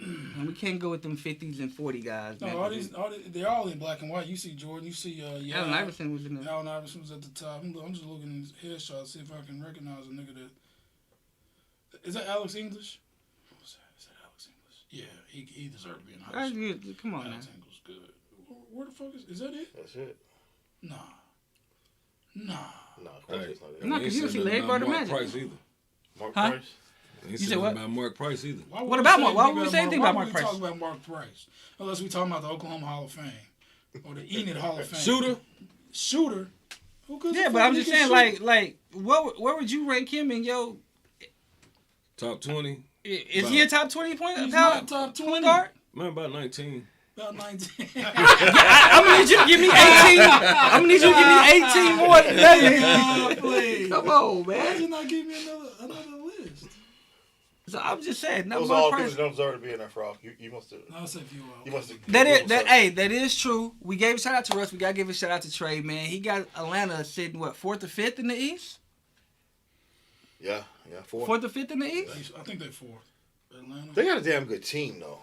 And we can't go with them 50s and 40 guys. No, man. all these, they're all in black and white. You see Jordan, you see Allen Iverson was in there. Allen Iverson was at the top. I'm just looking at his headshot, see if I can recognize a nigga that. Is that Alex English? What was that? Is that Alex English? Yeah, he deserved to be in high That's school. good. Come on, man. Alex English good. Where the fuck is that it? That's it. Nah. No, of course it's not it. No, 'cause you don't see Larry Bird or Mark Magic. Price either. Mark Huh? Price? He said said what? about Mark Price either. Why would What we about say Mark? Why anything would we say anything why about would Mark we Price? talk about Mark Price? Unless we talking about the Oklahoma Hall of Fame or the Enid Hall of Fame. Shooter. Who gives a Yeah, fuck but I'm if just he can saying, shoot? like, where would you rank him in your? Top 20. Is he a top 20 point He's power not top 20. point guard? Man, about 19. About 19. I'm gonna need you to give me 18. I'm gonna need you to give me 18 more than that. Please. Come on, Why man. did you not give me another list? So I'm just saying, no Those Mark all Price. people that don't deserve to be in that Frog. You must have. No, I said you You must have. That is true. We gave a shout out to Russ. We gotta give a shout out to Trey, man. He got Atlanta sitting what, 4th or 5th in the East? Yeah, 4. 4th or 5th in the East? I think they're fourth. Atlanta. They got a damn good team though.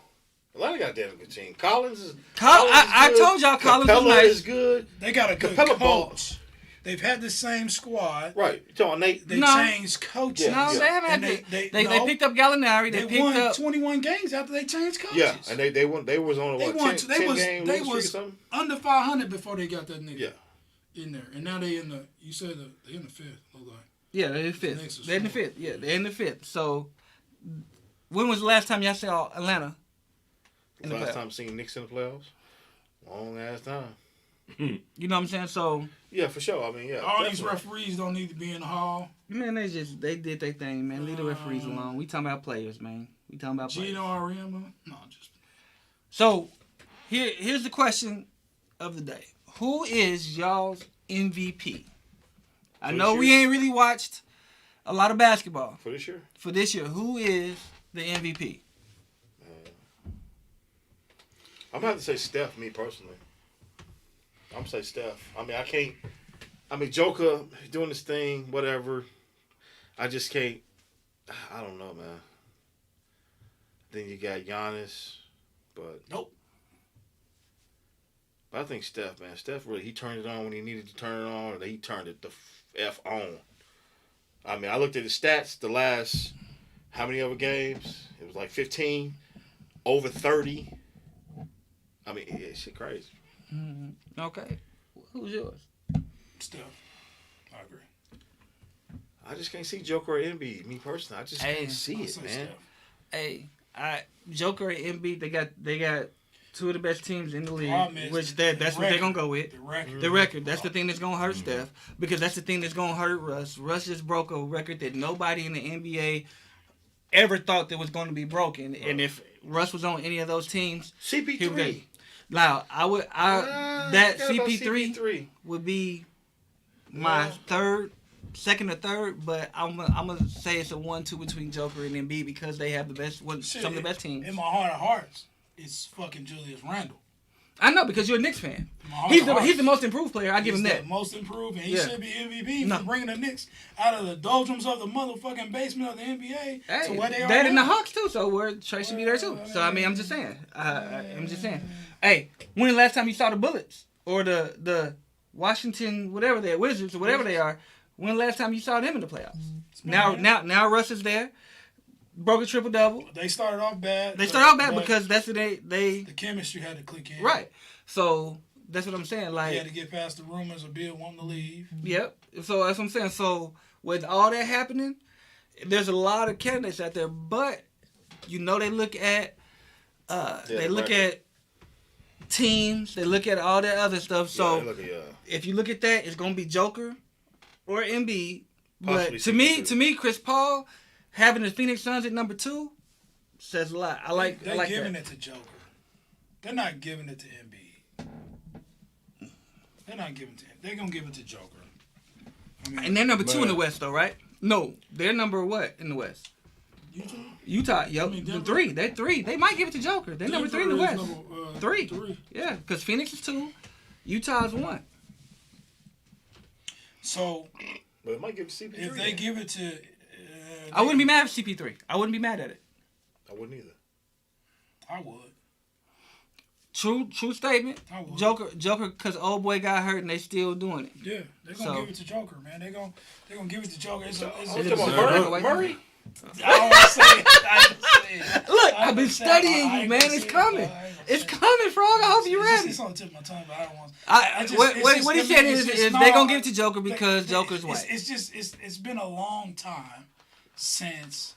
Atlanta got a damn good team. Collins is. I good. told y'all Collins was Capella nice. is good. They got a good Capella ball. coach. They've had the same squad. Right. You talking Nate? They No. changed coaches. Yeah. No, they haven't had And they no, picked up Gallinari. They They picked won up 21 games after they changed coaches. Yeah, and they won. They was on a They what? won. 10 They was game they losing streak or was something? under 500 before they got that nigga Yeah. in there, and now they in the. You said they in the fifth. Look like. Yeah, they're in the Next fifth. is They're in the fourth. fifth. Yeah, they're in the fifth. So, when was the last time y'all saw Atlanta in the Last playoffs? time seen Knicks in the playoffs. Long ass time. You know what I'm saying? So, Yeah, for sure. I mean, yeah. All these definitely. referees don't need to be in the hall. man, they did their thing, man. Leave the referees alone. We talking about players, man. We talking about players. Gino Ariema. No, just. So, here's the question of the day. Who is y'all's MVP? I For know this we year? ain't really watched a lot of basketball For this year? for this year. Who is the MVP? I'm gonna have to say Steph, me personally. I'm gonna say Steph. I mean, I can't. I mean, Joker doing this thing, whatever. I just can't. I don't know, man. Then you got Giannis, but Nope. But I think Steph, man. Steph really, he turned it on when he needed to turn it on, and he turned it the F on. I mean, I looked at his stats the last, how many other games? It was like 15, over 30. I mean, yeah, shit crazy. Okay. Who's yours? Steph. I agree. I just can't see Joker or Embiid. Me personally, I just Hey, can't see I'll it, say man. Steph. Hey, Joker and Embiid, they got two of the best teams in the league, Problem is which the that's what they're gonna go with. The record. The record. That's the thing that's gonna hurt Steph, because that's the thing that's gonna hurt Russ. Russ just broke a record that nobody in the NBA ever thought that was going to be broken. And if Russ was on any of those teams, he would CP3. get. Now that CP3 would be my second or third, but I'm gonna say it's a 1-2 between Joker and Embiid because they have the best Shit, some of the best teams. In my heart of hearts, it's fucking Julius Randle. I know, because you're a Knicks fan. In my heart He's of the hearts. most improved player. I give him He's that. the most improved, and he Yeah. should be MVP No. for bringing the Knicks out of the doldrums of the motherfucking basement of the NBA Hey, to where they are that and the now. Hawks too. So Trey should be there too. So I mean, I'm just saying. I'm just saying. Hey, when the last time you saw the Bullets or the Washington whatever they are, Wizards or whatever they are? When the last time you saw them in the playoffs? Now Russ is there. Broke a triple double. They started off bad. They started out bad but because that's what they the chemistry had to click in. right. So That's what I'm saying. He Like, had to get past the rumors of Bill wanting to leave. yep. So that's what I'm saying. So with all that happening, there's a lot of candidates out there, but they look at they look record. at teams, they look at all that other stuff. So Yeah, look at, if you look at that, it's gonna be Joker or Embiid. Possibly But CP2. to me, Chris Paul having the Phoenix Suns at number 2 says a lot. They're giving it to Joker. They're not giving it to Embiid. They're not giving it to him. They're gonna give it to Joker. I mean, And they're number 2 in the Man. West, though, right? No, they're number what in the West? Utah. Yep, I mean, the Denver- 3. They're 3. They might give it to Joker. They're number 3 in the Denver is West. number, 3. Yeah, because Phoenix is 2, Utah is 1. So but it might give CP3. if they give it to, I wouldn't be mad at CP3. I wouldn't be mad at it. I wouldn't either. I would. True statement. I would. Joker, because old boy got hurt and they still doing it. Yeah, they're gonna So- give it to Joker, man. They're gonna give it to Joker. It's Oh, a, you talking Murray? about Murray? I don't want to say it. I ain't gonna say it. Look, I I've been ain't gonna studying say it. I you, ain't man. gonna It's say it. coming. I ain't gonna It's say it. coming, Frog. I hope you're ready. It's on the tip of my tongue, but I don't want. What he's saying is they're going to give it to Joker because Joker's white. It's been a long time since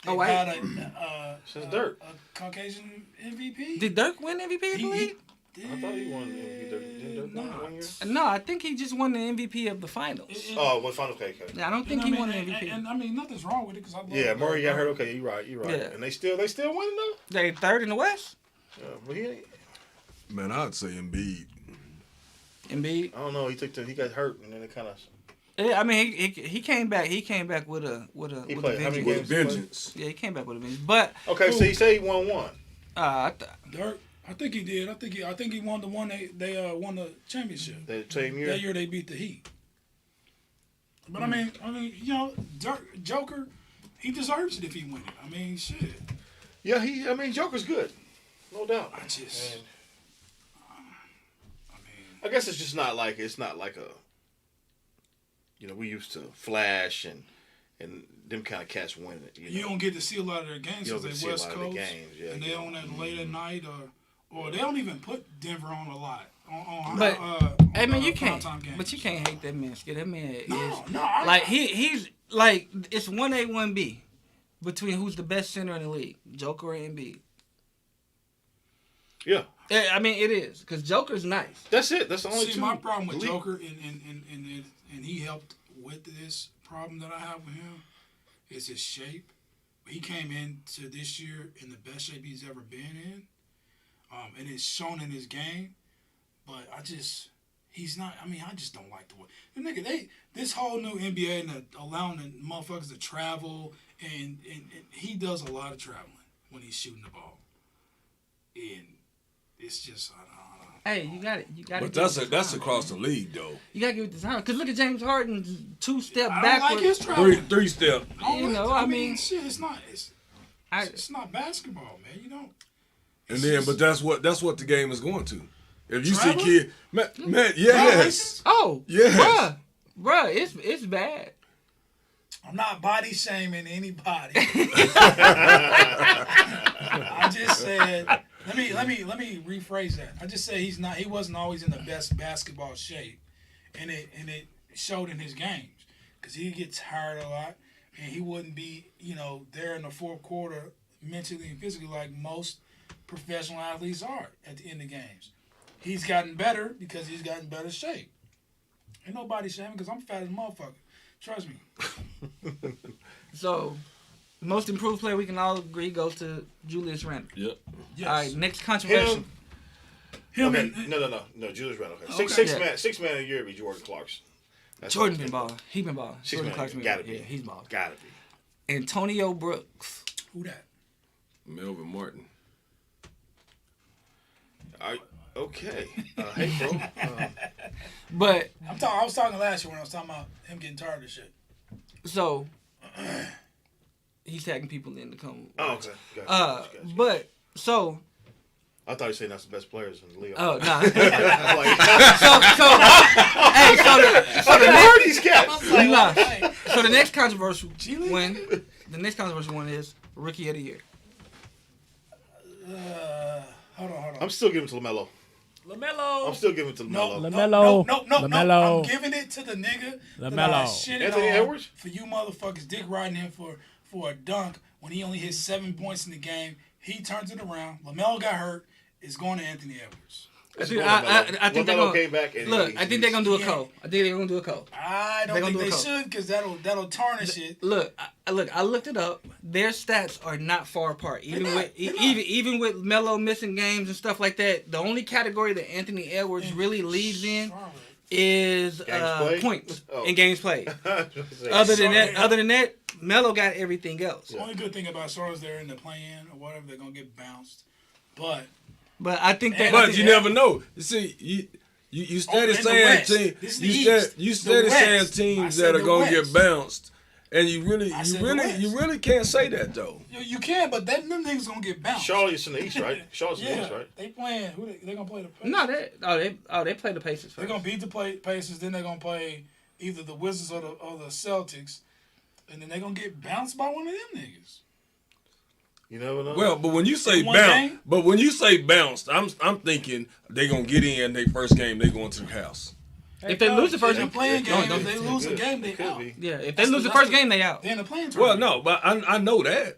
Oh, they've white? had a Since Dirk. a Caucasian MVP. Did Dirk win MVP of the league? I thought he won MVP. Didn't Dirk win one year? No, I think he just won the MVP of the finals. Oh, what final? Okay. Yeah, I don't think he won the MVP. And I mean, nothing's wrong with it because I love Yeah, Murray got hurt. Dirk. Okay, you're right. Yeah. And they still winning though. They 3rd in the West. Yeah, but he ain't. Man, I'd say Embiid. Embiid. I don't know. He got hurt, and then it kind of. Yeah, I mean, he came back. He came back with a He played how many vengeance. With a games? he played? vengeance. Yeah, he came back with a vengeance. But Okay, so you say he won one. Dirk, I think he did. I think he won the one they won the championship. That same year. That year they beat the Heat. But I mean, Joker, he deserves it if he win it. I mean, shit. Yeah, Joker's good, no doubt. I just, And I guess it's just not like a. We used to Flash and them kind of cats winning it. you don't get to see a lot of their games You because don't get to they see a West lot of the Coast, games, yeah, and you they know. on that late at night, or they don't even put Denver on a lot. But, hey man, you primetime can't. games. But you can't hate that man. Skid. That man is I- like he's like it's 1A 1B between who's the best center in the league, Joker or Embiid. Yeah, I mean it is because Joker's nice. that's it. That's the only See, two. my problem with League. Joker, and he helped with this problem that I have with him, is his shape. He came into this year in the best shape he's ever been in, and it's shown in his game. But he's not. I mean, I just don't like the way the nigga. This whole new NBA and allowing the motherfuckers to travel, and he does a lot of traveling when he's shooting the ball, and it's just I don't know. Hey, you got it. You got But it. that's across the league though. You got to give it the time because look at James Harden's 2-step I don't backward. like his traveling. Three step. I mean, shit. It's not. I- It's not basketball, man. You don't. And then, but that's what the game is going to. If you Travel? see kid, man, yes, Oh, Yes. bruh, it's bad. I'm not body shaming anybody. I just said let me rephrase that. I just said he wasn't always in the best basketball shape, and it showed in his games because he gets tired a lot, and he wouldn't be there in the fourth quarter mentally and physically like most professional athletes are at the end of games. He's gotten better because he's gotten better shape. Ain't nobody shaming because I'm fat as a motherfucker. Trust me. So, most improved player we can all agree goes to Julius Randle. Yep. Yes. All right, next controversy. Him Okay, and no, Julius Randle. Okay. Okay. Six man a year would be Jordan Clarkson. That's Jordan what been it's balling. He been balling. Six Jordan man, Clarkson been gotta balling. be. Yeah, he's balling. Gotta be. Antonio Brooks. who that? Melvin Martin. Okay. Hey, bro. But, I was talking last year when I was talking about him getting tired of shit. so, he's tagging people in to come. Okay. Gotcha. But, so, I thought you said that's the best players in the league. oh, nah. I'm like, Hey, so the I heard next, these cats. nah. So the next controversial G-League? one is Rookie of the Year. Hold on. I'm still giving it to LaMelo. LaMelo. I'm still giving it to No, LaMelo. no. LaMelo. I'm giving it to the nigga that LaMelo. I shitted Anthony on Edwards? for you motherfuckers dick riding him for a dunk when he only hit 7 points in the game. He turns it around. LaMelo got hurt. It's going to Anthony Edwards. I think they're LaMelo gonna came back and look. I think they're gonna do a Yeah. code. I think they're gonna do a code. I don't think they should because that'll tarnish it. Look, I looked it up. Their stats are not far apart. Even with Melo missing games and stuff like that, the only category that Anthony Edwards really leads in is points in games played. Other than that, Melo got everything else. The only good thing about Charlotte is they're in the play-in or whatever, they're gonna get bounced. But I think that. But you never know. You see, you steady saying teams. You steady saying teams that are gonna get bounced, and you really can't say that though. You can, but them niggas gonna get bounced. Charlotte's in the East, right? Charlotte's in the East, right? They playing. Who they gonna play the Pacers? No, they play the Pacers first. They're gonna beat the Pacers. Then they're gonna play either the Wizards or the Celtics, and then they're gonna get bounced by one of them niggas. You never know. Well, but when you say bounced, I'm thinking they gonna get in their first game. They going to the house. If they lose the first game, playing game. If they lose a game, they out. Yeah, if they lose the first game, they out. They're in the playing Well, tournament. no, but I know that.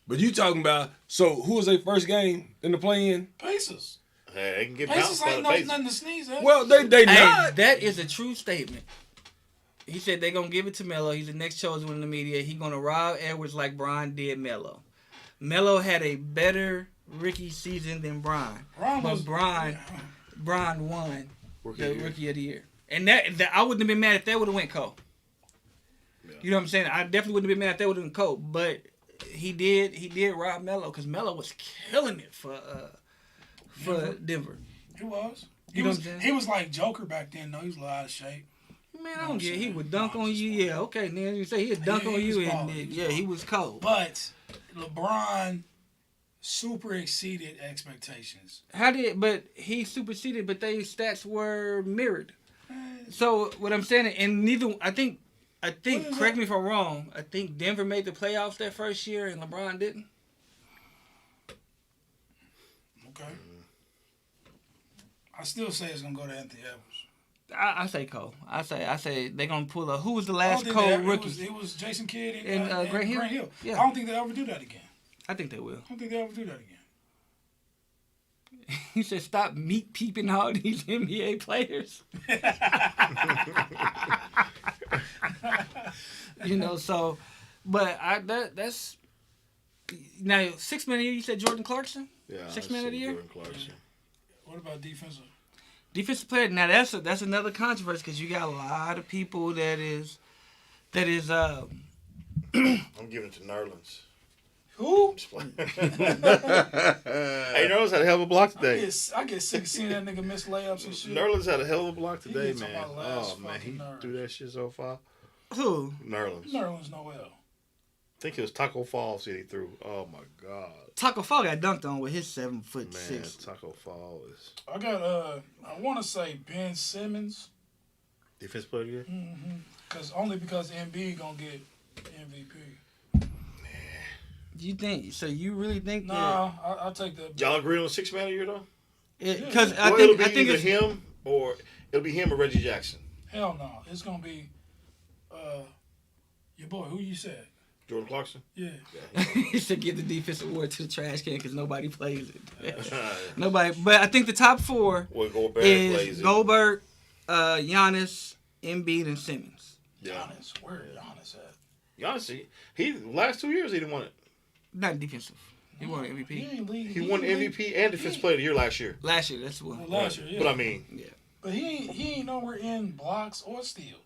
But you talking about who was their first game in the play-in? Pacers. Hey, they can get Pacers bounced by ain't the Pacers. nothing to sneeze at. Well, they not. That is a true statement. He said they're gonna give it to Melo. He's the next chosen one in the media. He's gonna rob Edwards like Bron did Melo. Melo had a better rookie season than Bron. Bron won the rookie of the year. And that I wouldn't have been mad if that would have went Cole. Yeah. You know what I'm saying? I definitely wouldn't have been mad if that would have went Cole. But he did rob Melo because Melo was killing it for Denver. He was. You know what I'm saying? He was like Joker back then, though. He was a lot of shape. Man, I don't get it. He would dunk on you. Yeah, okay. Then you say he'd dunk on you. He was cold. But LeBron super exceeded expectations. But he superseded, but their stats were mirrored. So what I'm saying, and I think, correct me if I'm wrong, I think Denver made the playoffs that first year and LeBron didn't. Okay. I still say it's gonna go to Anthony Edwards. I say Cole. I say they're gonna pull who was the last Cole rookie? It was Jason Kidd and Grant Hill. Yeah. I don't think they'll ever do that again. I think they will. I don't think they'll ever do that again. He said, "Stop meat peeping all these NBA players." So, but that's now 6 man of the year. You said Jordan Clarkson. Yeah, 6 man of the year. Jordan Clarkson. What about defensive? Defensive player. Now that's another controversy because you got a lot of people that is. I'm giving it to Nerlens. Who? Hey, Nerlens had a hell of a block today. I get sick of seeing that nigga miss layups and shit. Nerlens had a hell of a block today, He man. gets on my last Oh man, he fucking threw that shit so far. Who? Nerlens. Nerlens Noel. I think it was Taco Fall that he threw. Oh my god. Taco Fall got dunked on with his 7'6". Man, Taco Fall is I got I want to say Ben Simmons. defense player of the year. Because Embiid gonna get MVP. You think? So you really think Nah, I'll take that. Y'all agree on 6 man of the year though? Because I think either him or it'll be him or Reggie Jackson. Hell no, it's gonna be your boy. Who you said? Jordan Clarkson. Yeah. he said give the defensive award to the trash can because nobody plays it. Nobody. But I think the top 4 Gobert plays is it. Gobert, Giannis, Embiid, and Simmons. Yeah. Giannis, where is Giannis at? Giannis, he last 2 years he didn't won it. Not defensive. He won MVP. He won MVP and defense player of the year last year. Last year, that's the one. Last year, yeah. But I mean, yeah. But he ain't nowhere in blocks or steals.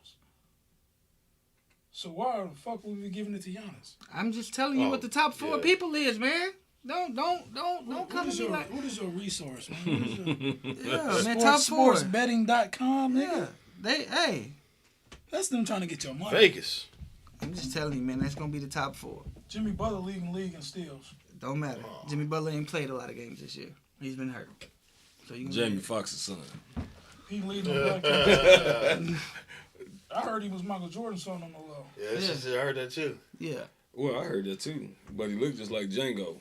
So why the fuck would we be giving it to Giannis? I'm just telling you what the top 4 people is, man. Don't come to me like. What is your resource, man? Yeah, man. Top 4. Sportsbetting.com, nigga. Yeah, that's them trying to get your money. Vegas. I'm just telling you, man. That's gonna be the top 4. Jimmy Butler leading league in steals. Don't matter. Jimmy Butler ain't played a lot of games this year. He's been hurt. So you Jamie Foxx's son. He leading the I heard he was Michael Jordan's son on the low. Yeah, I heard that too. Yeah. Well, I heard that too, but he looked just like Django.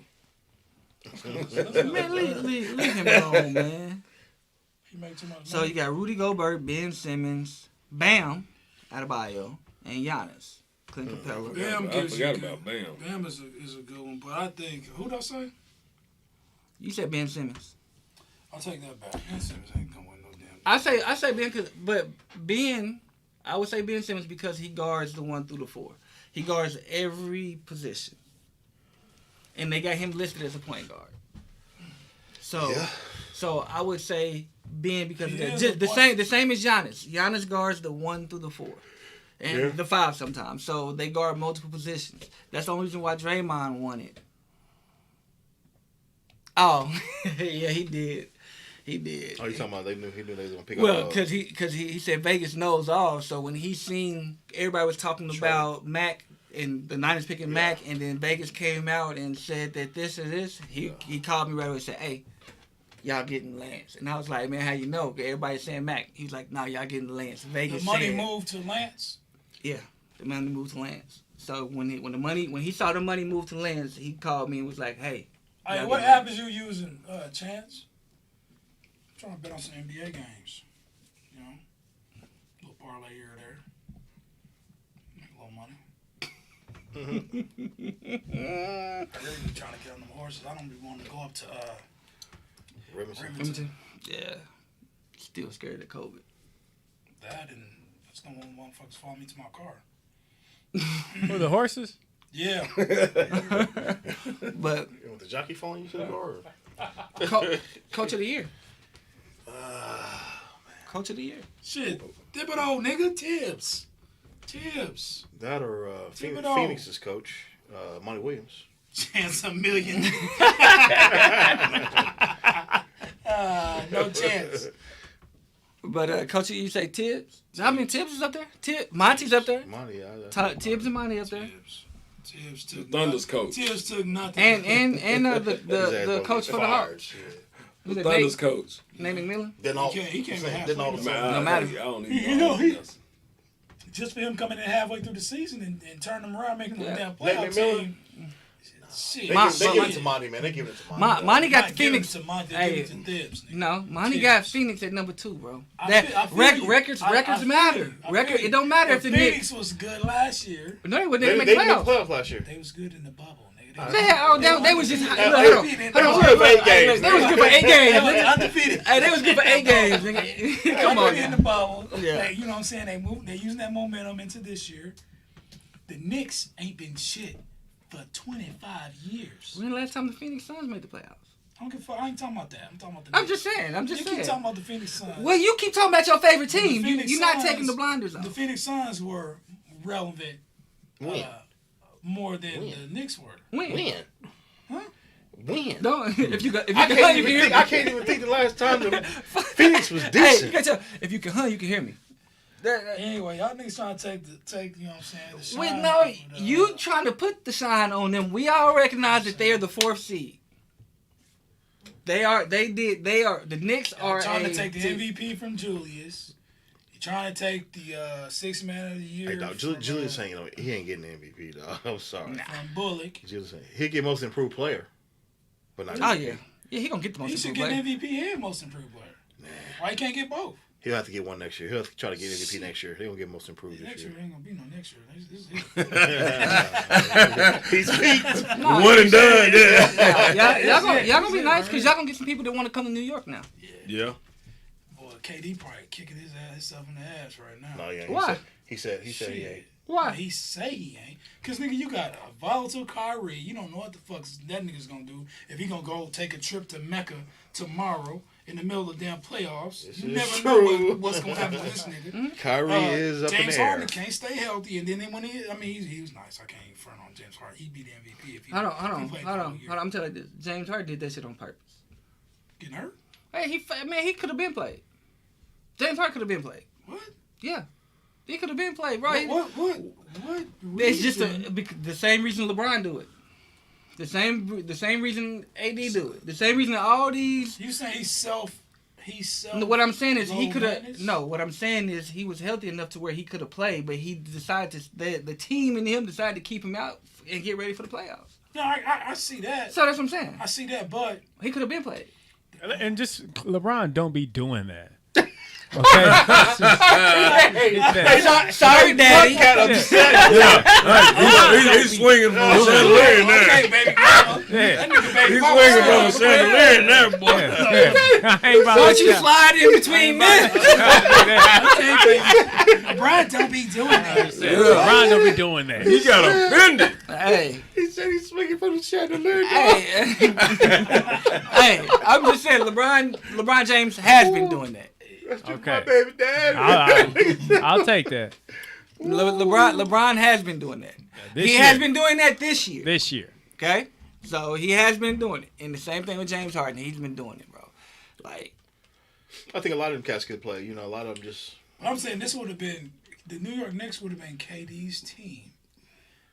Man, leave him alone, man. He made too much money. So you got Rudy Gobert, Ben Simmons, Bam, Adebayo, and Giannis. Clint Capella. Bam I gives you forgot good. about Bam. Bam is a good one, but I think who'd I say? You said Ben Simmons. I'll take that back. Ben Simmons ain't gonna win no damn. I say Ben, but Ben, I would say Ben Simmons because he guards the 1 through the 4. He guards every position, and they got him listed as a point guard. So I would say Ben because of that. Just the same as Giannis. Giannis guards the 1 through the 4. And the 5 sometimes. So they guard multiple positions. That's the only reason why Draymond won it. Oh, yeah, he did. He did. Oh, you talking about he knew they was gonna pick Well, up? because he said Vegas knows all. So when he seen everybody was talking about Mac and the Niners picking Mac, and then Vegas came out and said that this or this, he called me right away and said, "Hey, y'all getting Lance." And I was like, "Man, how you know?" Everybody's saying Mac. He's like, "No, y'all getting Lance." Vegas The money said, moved to Lance. Yeah, the money moved to Lance. So when he saw the money move to Lance, he called me and was like, "Hey, Hey, what app is you using, Chance? I'm trying to bet on some NBA games. You know, little parlay here or there. Make a little money. I really be trying to get on them horses. I don't be wanting to go up to Remington. Yeah, still scared of COVID." That and that's no one motherfuckers follow me to my car. For the horses? Yeah. But You want the jockey following you to the car? coach of the year. Coach of the year. Shit. Thibodeau, nigga. Tibbs. That or Thibodeau. Phoenix's coach, Monty Williams. Chance a million. No chance. But Coach, you say Tibbs? I mean Tibbs is up there. Monty's up there. Monty, Tibbs and Monty up there. Tibbs took Thunder's coach. Tibbs took nothing. And the coach for the Hawks. The Thunder's coach. Nate McMillan. Then all, He can't even have then all fun. the Man, No matter. I don't You even know, know. just for him coming in halfway through the season and turn them around, making them a damn Nate playoff McMillan. team. Shit. They give it to Monty, man. They give it to Monty. Monty got the Not give it Phoenix. to Monty, Hey, give it to Tibbs, nigga. No, Monty Tibbs. got Phoenix at number 2, bro. I feel you. Records I feel matter. you. I Record. feel It don't matter you. if the Phoenix Knicks. was good last year. No, they They didn't make didn't make playoffs. playoffs last year. They was good in the bubble, nigga. They was just. Hold on. They was good for 8 games. They was good for 8 They games. was nigga. undefeated. Hey, they was good for 8 games. Nigga. Come on. In the bubble. Yeah. You know what I'm saying? They using that momentum into this year. The Knicks ain't been shit for 25 years. When the last time the Phoenix Suns made the playoffs? I don't give a fuck. I ain't talking about that. I'm talking about the I'm Knicks. just saying. You keep talking about the Phoenix Suns. Well, you keep talking about your favorite team. The Phoenix You're not Suns- taking the blinders off. The Phoenix Suns were relevant When? more than the Knicks were. When? Huh? When? No, if you can I hunt, can't you can even hear think. me. I can't even think the last time the Phoenix was Hey, decent. you can tell. If you can hunt, you can hear me. Anyway, y'all niggas trying to take you know what I'm saying, the shine. Wait, no, you trying to put the shine on them. We all recognize that they are the 4th seed. They are. The Knicks are trying to take the MVP from Julius. You're trying to take the 6th man of the year Hey, dog, Julius ain't he ain't getting the MVP, dog. I'm sorry. from Bullock. Julius he'll get most improved player, but not. Oh MVP. yeah, he gonna get the most He should improved get player. MVP and most improved player. Why he can't get both? He'll have to get one next year. He'll have to try to get MVP next year. They gonna get most improved Next this year year. ain't gonna be no next year. He's peaked. Nah, One and done. Yeah. y'all gonna be nice because y'all gonna get some people that want to come to New York now. Yeah. Boy, KD probably kicking himself in the ass right now. No, yeah. Why? He said he ain't. Why? He say he ain't. Cause nigga, you got a volatile Kyrie. You don't know what the fuck that nigga's gonna do. If he gonna go take a trip to Mecca tomorrow in the middle of the damn playoffs, This you is never true. know what's gonna happen to this nigga. Kyrie is up in James the air. Harden can't stay healthy, and then when he was nice. I can't even front on James Harden. He'd be the MVP if he. Hold if he played the whole year. on. I'm telling you this. James Harden did that shit on purpose. Getting hurt? Hey, he could have been played. James Harden could have been played. What? Yeah, he could have been played, right? What? It's just reason? the same reason LeBron do it. The same reason AD do it. The same reason all these. You saying he's self. No, what I'm saying is he low could have. maintenance? No, what I'm saying is he was healthy enough to where he could have played, but he decided to. The team and him decided to keep him out and get ready for the playoffs. No, I see that. So that's what I'm saying. I see that, but He could have been played. And just LeBron don't be doing that. Okay. Sorry, Daddy. He's swinging from a chandelier in there. Okay, baby. He's swinging from a chandelier in there, boy. Don't you slide in between men. LeBron don't be doing that. LeBron don't be doing that. He got offended. Hey, He said he's swinging from the chandelier. hey, I'm just saying, LeBron James has been doing that. Okay. My baby dad. I'll take that. LeBron has been doing that. He has been doing that this year. This year. Okay? So he has been doing it. And the same thing with James Harden. He's been doing it, bro. Like, I think a lot of them cats could play. You know, a lot of them just. I'm saying this would have been the New York Knicks would have been KD's team.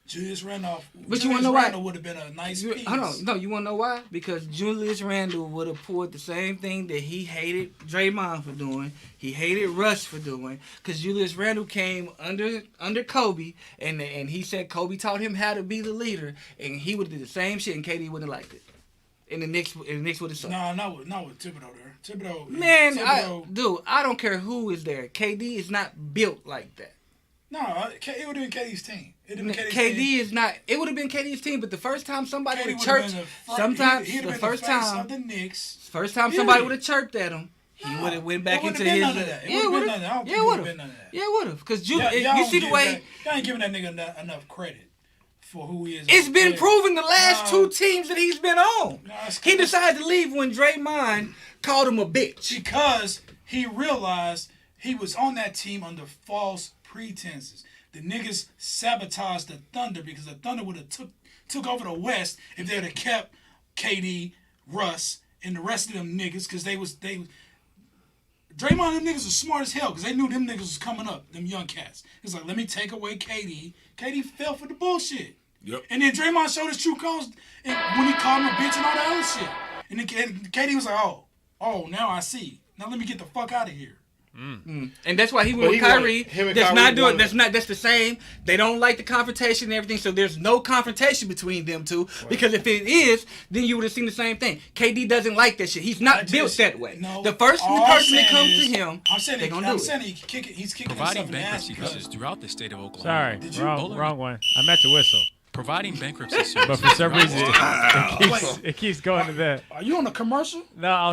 Julius Randle. But you want to know why? Randle would have been a nice piece. Hold on. No, you want to know why? Because Julius Randle would have pulled the same thing that he hated Draymond for doing. He hated Russ for doing. Because Julius Randle came under Kobe, and he said Kobe taught him how to be the leader, and he would have did the same shit, and KD wouldn't have liked it. And the Knicks would have sucked. No, not with Thibodeau there. Thibodeau. Man, Thibodeau, I don't care who is there. KD is not built like that. No, it would have been KD's team. KD is not. It would have been KD's team, but the first time somebody would have chirped, the first time somebody would have chirped at him, he would have went back into his. Yeah, it would have. Yeah, it would have. Because you see the way y'all ain't giving that nigga enough credit for who he is. it's been proven the last two teams that he's been on. He decided to leave when Draymond called him a bitch because he realized he was on that team under false pretenses. The niggas sabotaged the Thunder because the Thunder would have took over the West if they would have kept KD, Russ, and the rest of them niggas because Draymond and them niggas was smart as hell because they knew them niggas was coming up, them young cats. It's like, let me take away KD. KD fell for the bullshit. Yep. And then Draymond showed his true colors when he called him a bitch and all that other shit. And then KD was like, oh, now I see. Now let me get the fuck out of here. And that's why he went with Kyrie. That's the same. They don't like the confrontation and everything, so there's no confrontation between them two. Right. Because if it is, then you would have seen the same thing. KD doesn't like that shit. He's not built that way. No, the first person that comes to him, they're gonna do it. He's kicking providing himself in the ass bankruptcy cases throughout the state of Oklahoma. Sorry, wrong one. I meant to whistle. Providing bankruptcy services. But for some reason, it keeps going to that. Are you on a commercial? No, I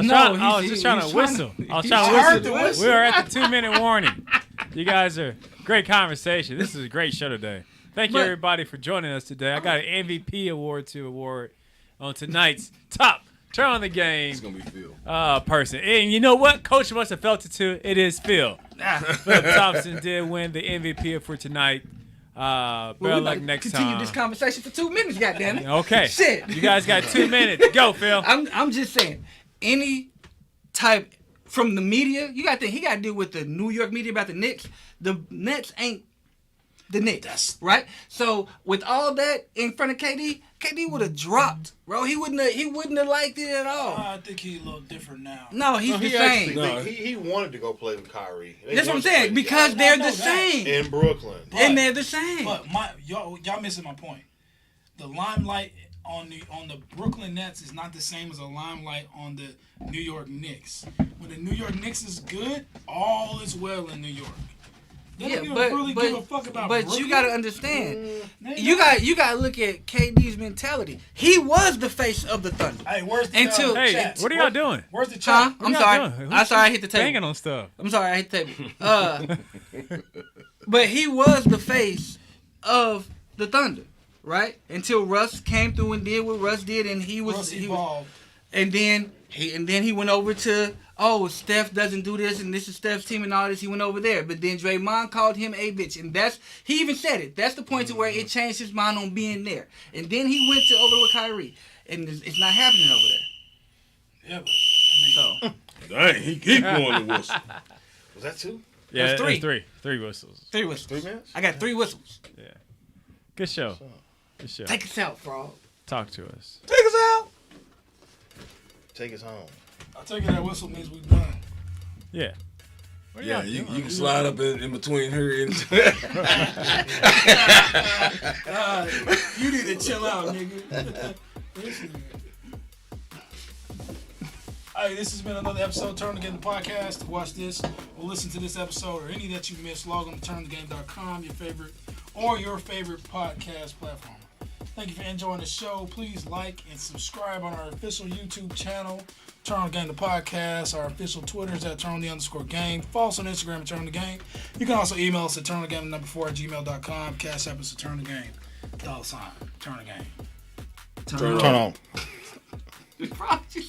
was just trying to whistle. We are at the 2-minute warning. You guys are great conversation. This is a great show today. Thank you, everybody, for joining us today. I got an MVP award on tonight's top Turn on the Game. It's gonna be Phil. Person. And you know what? Coach must have felt it too. It is Phil. Phil Thompson did win the MVP for tonight. Better luck next time. Continue this conversation for 2 minutes, goddammit. Okay. Shit. You guys got 2 minutes. Go, Phil. I'm just saying, any type from the media, he got to deal with the New York media about the Knicks. The Nets ain't the Knicks, right? So with all that in front of KD would have dropped, bro. He wouldn't have liked it at all. I think he's a little different now. No, he's the same. He wanted to go play with Kyrie. That's what I'm saying, because they're the same. In Brooklyn. And they're the same. But y'all missing my point. The limelight on the Brooklyn Nets is not the same as a limelight on the New York Knicks. When the New York Knicks is good, all is well in New York. They don't really give a fuck about Brooklyn. You gotta understand. You gotta look at KD's mentality. He was the face of the Thunder. Hey, where's the chat? What are y'all doing? Where's the chat? I'm sorry. I hit the table. Banging on stuff. I'm sorry, I hit the table. But he was the face of the Thunder, right? Until Russ came through and did what Russ did, and he was evolved. And then he went over to, Steph doesn't do this, and this is Steph's team and all this. He went over there. But then Draymond called him a bitch. And he even said it. That's the point to where it changed his mind on being there. And then he went over with Kyrie. And it's not happening over there. Yeah, but, Dang, he keep going to whistle. Was that 2? Yeah, that's 3. 3. 3 whistles. 3 whistles. 3 minutes? I got 3 whistles. Yeah. Good show. Good show. Take us out, Frogg. Talk to us. Take us out. Take us home. I take it that whistle means we done. Yeah. Yeah, you can slide up in between her and. You need to chill out, nigga. Hey, this has been another episode of Turn the Game the podcast. To watch this or listen to this episode or any that you missed, log on to turnthegame.com, your favorite podcast platform. Thank you for enjoying the show. Please like and subscribe on our official YouTube channel, Turn the Game the podcast. Our official Twitter is at @turnthe_game. Follow us on Instagram at Turn the Game. You can also email us at turnthegame4@gmail.com. Cash app is at Turn the Game. $, Turn the Game. Turn on. Probably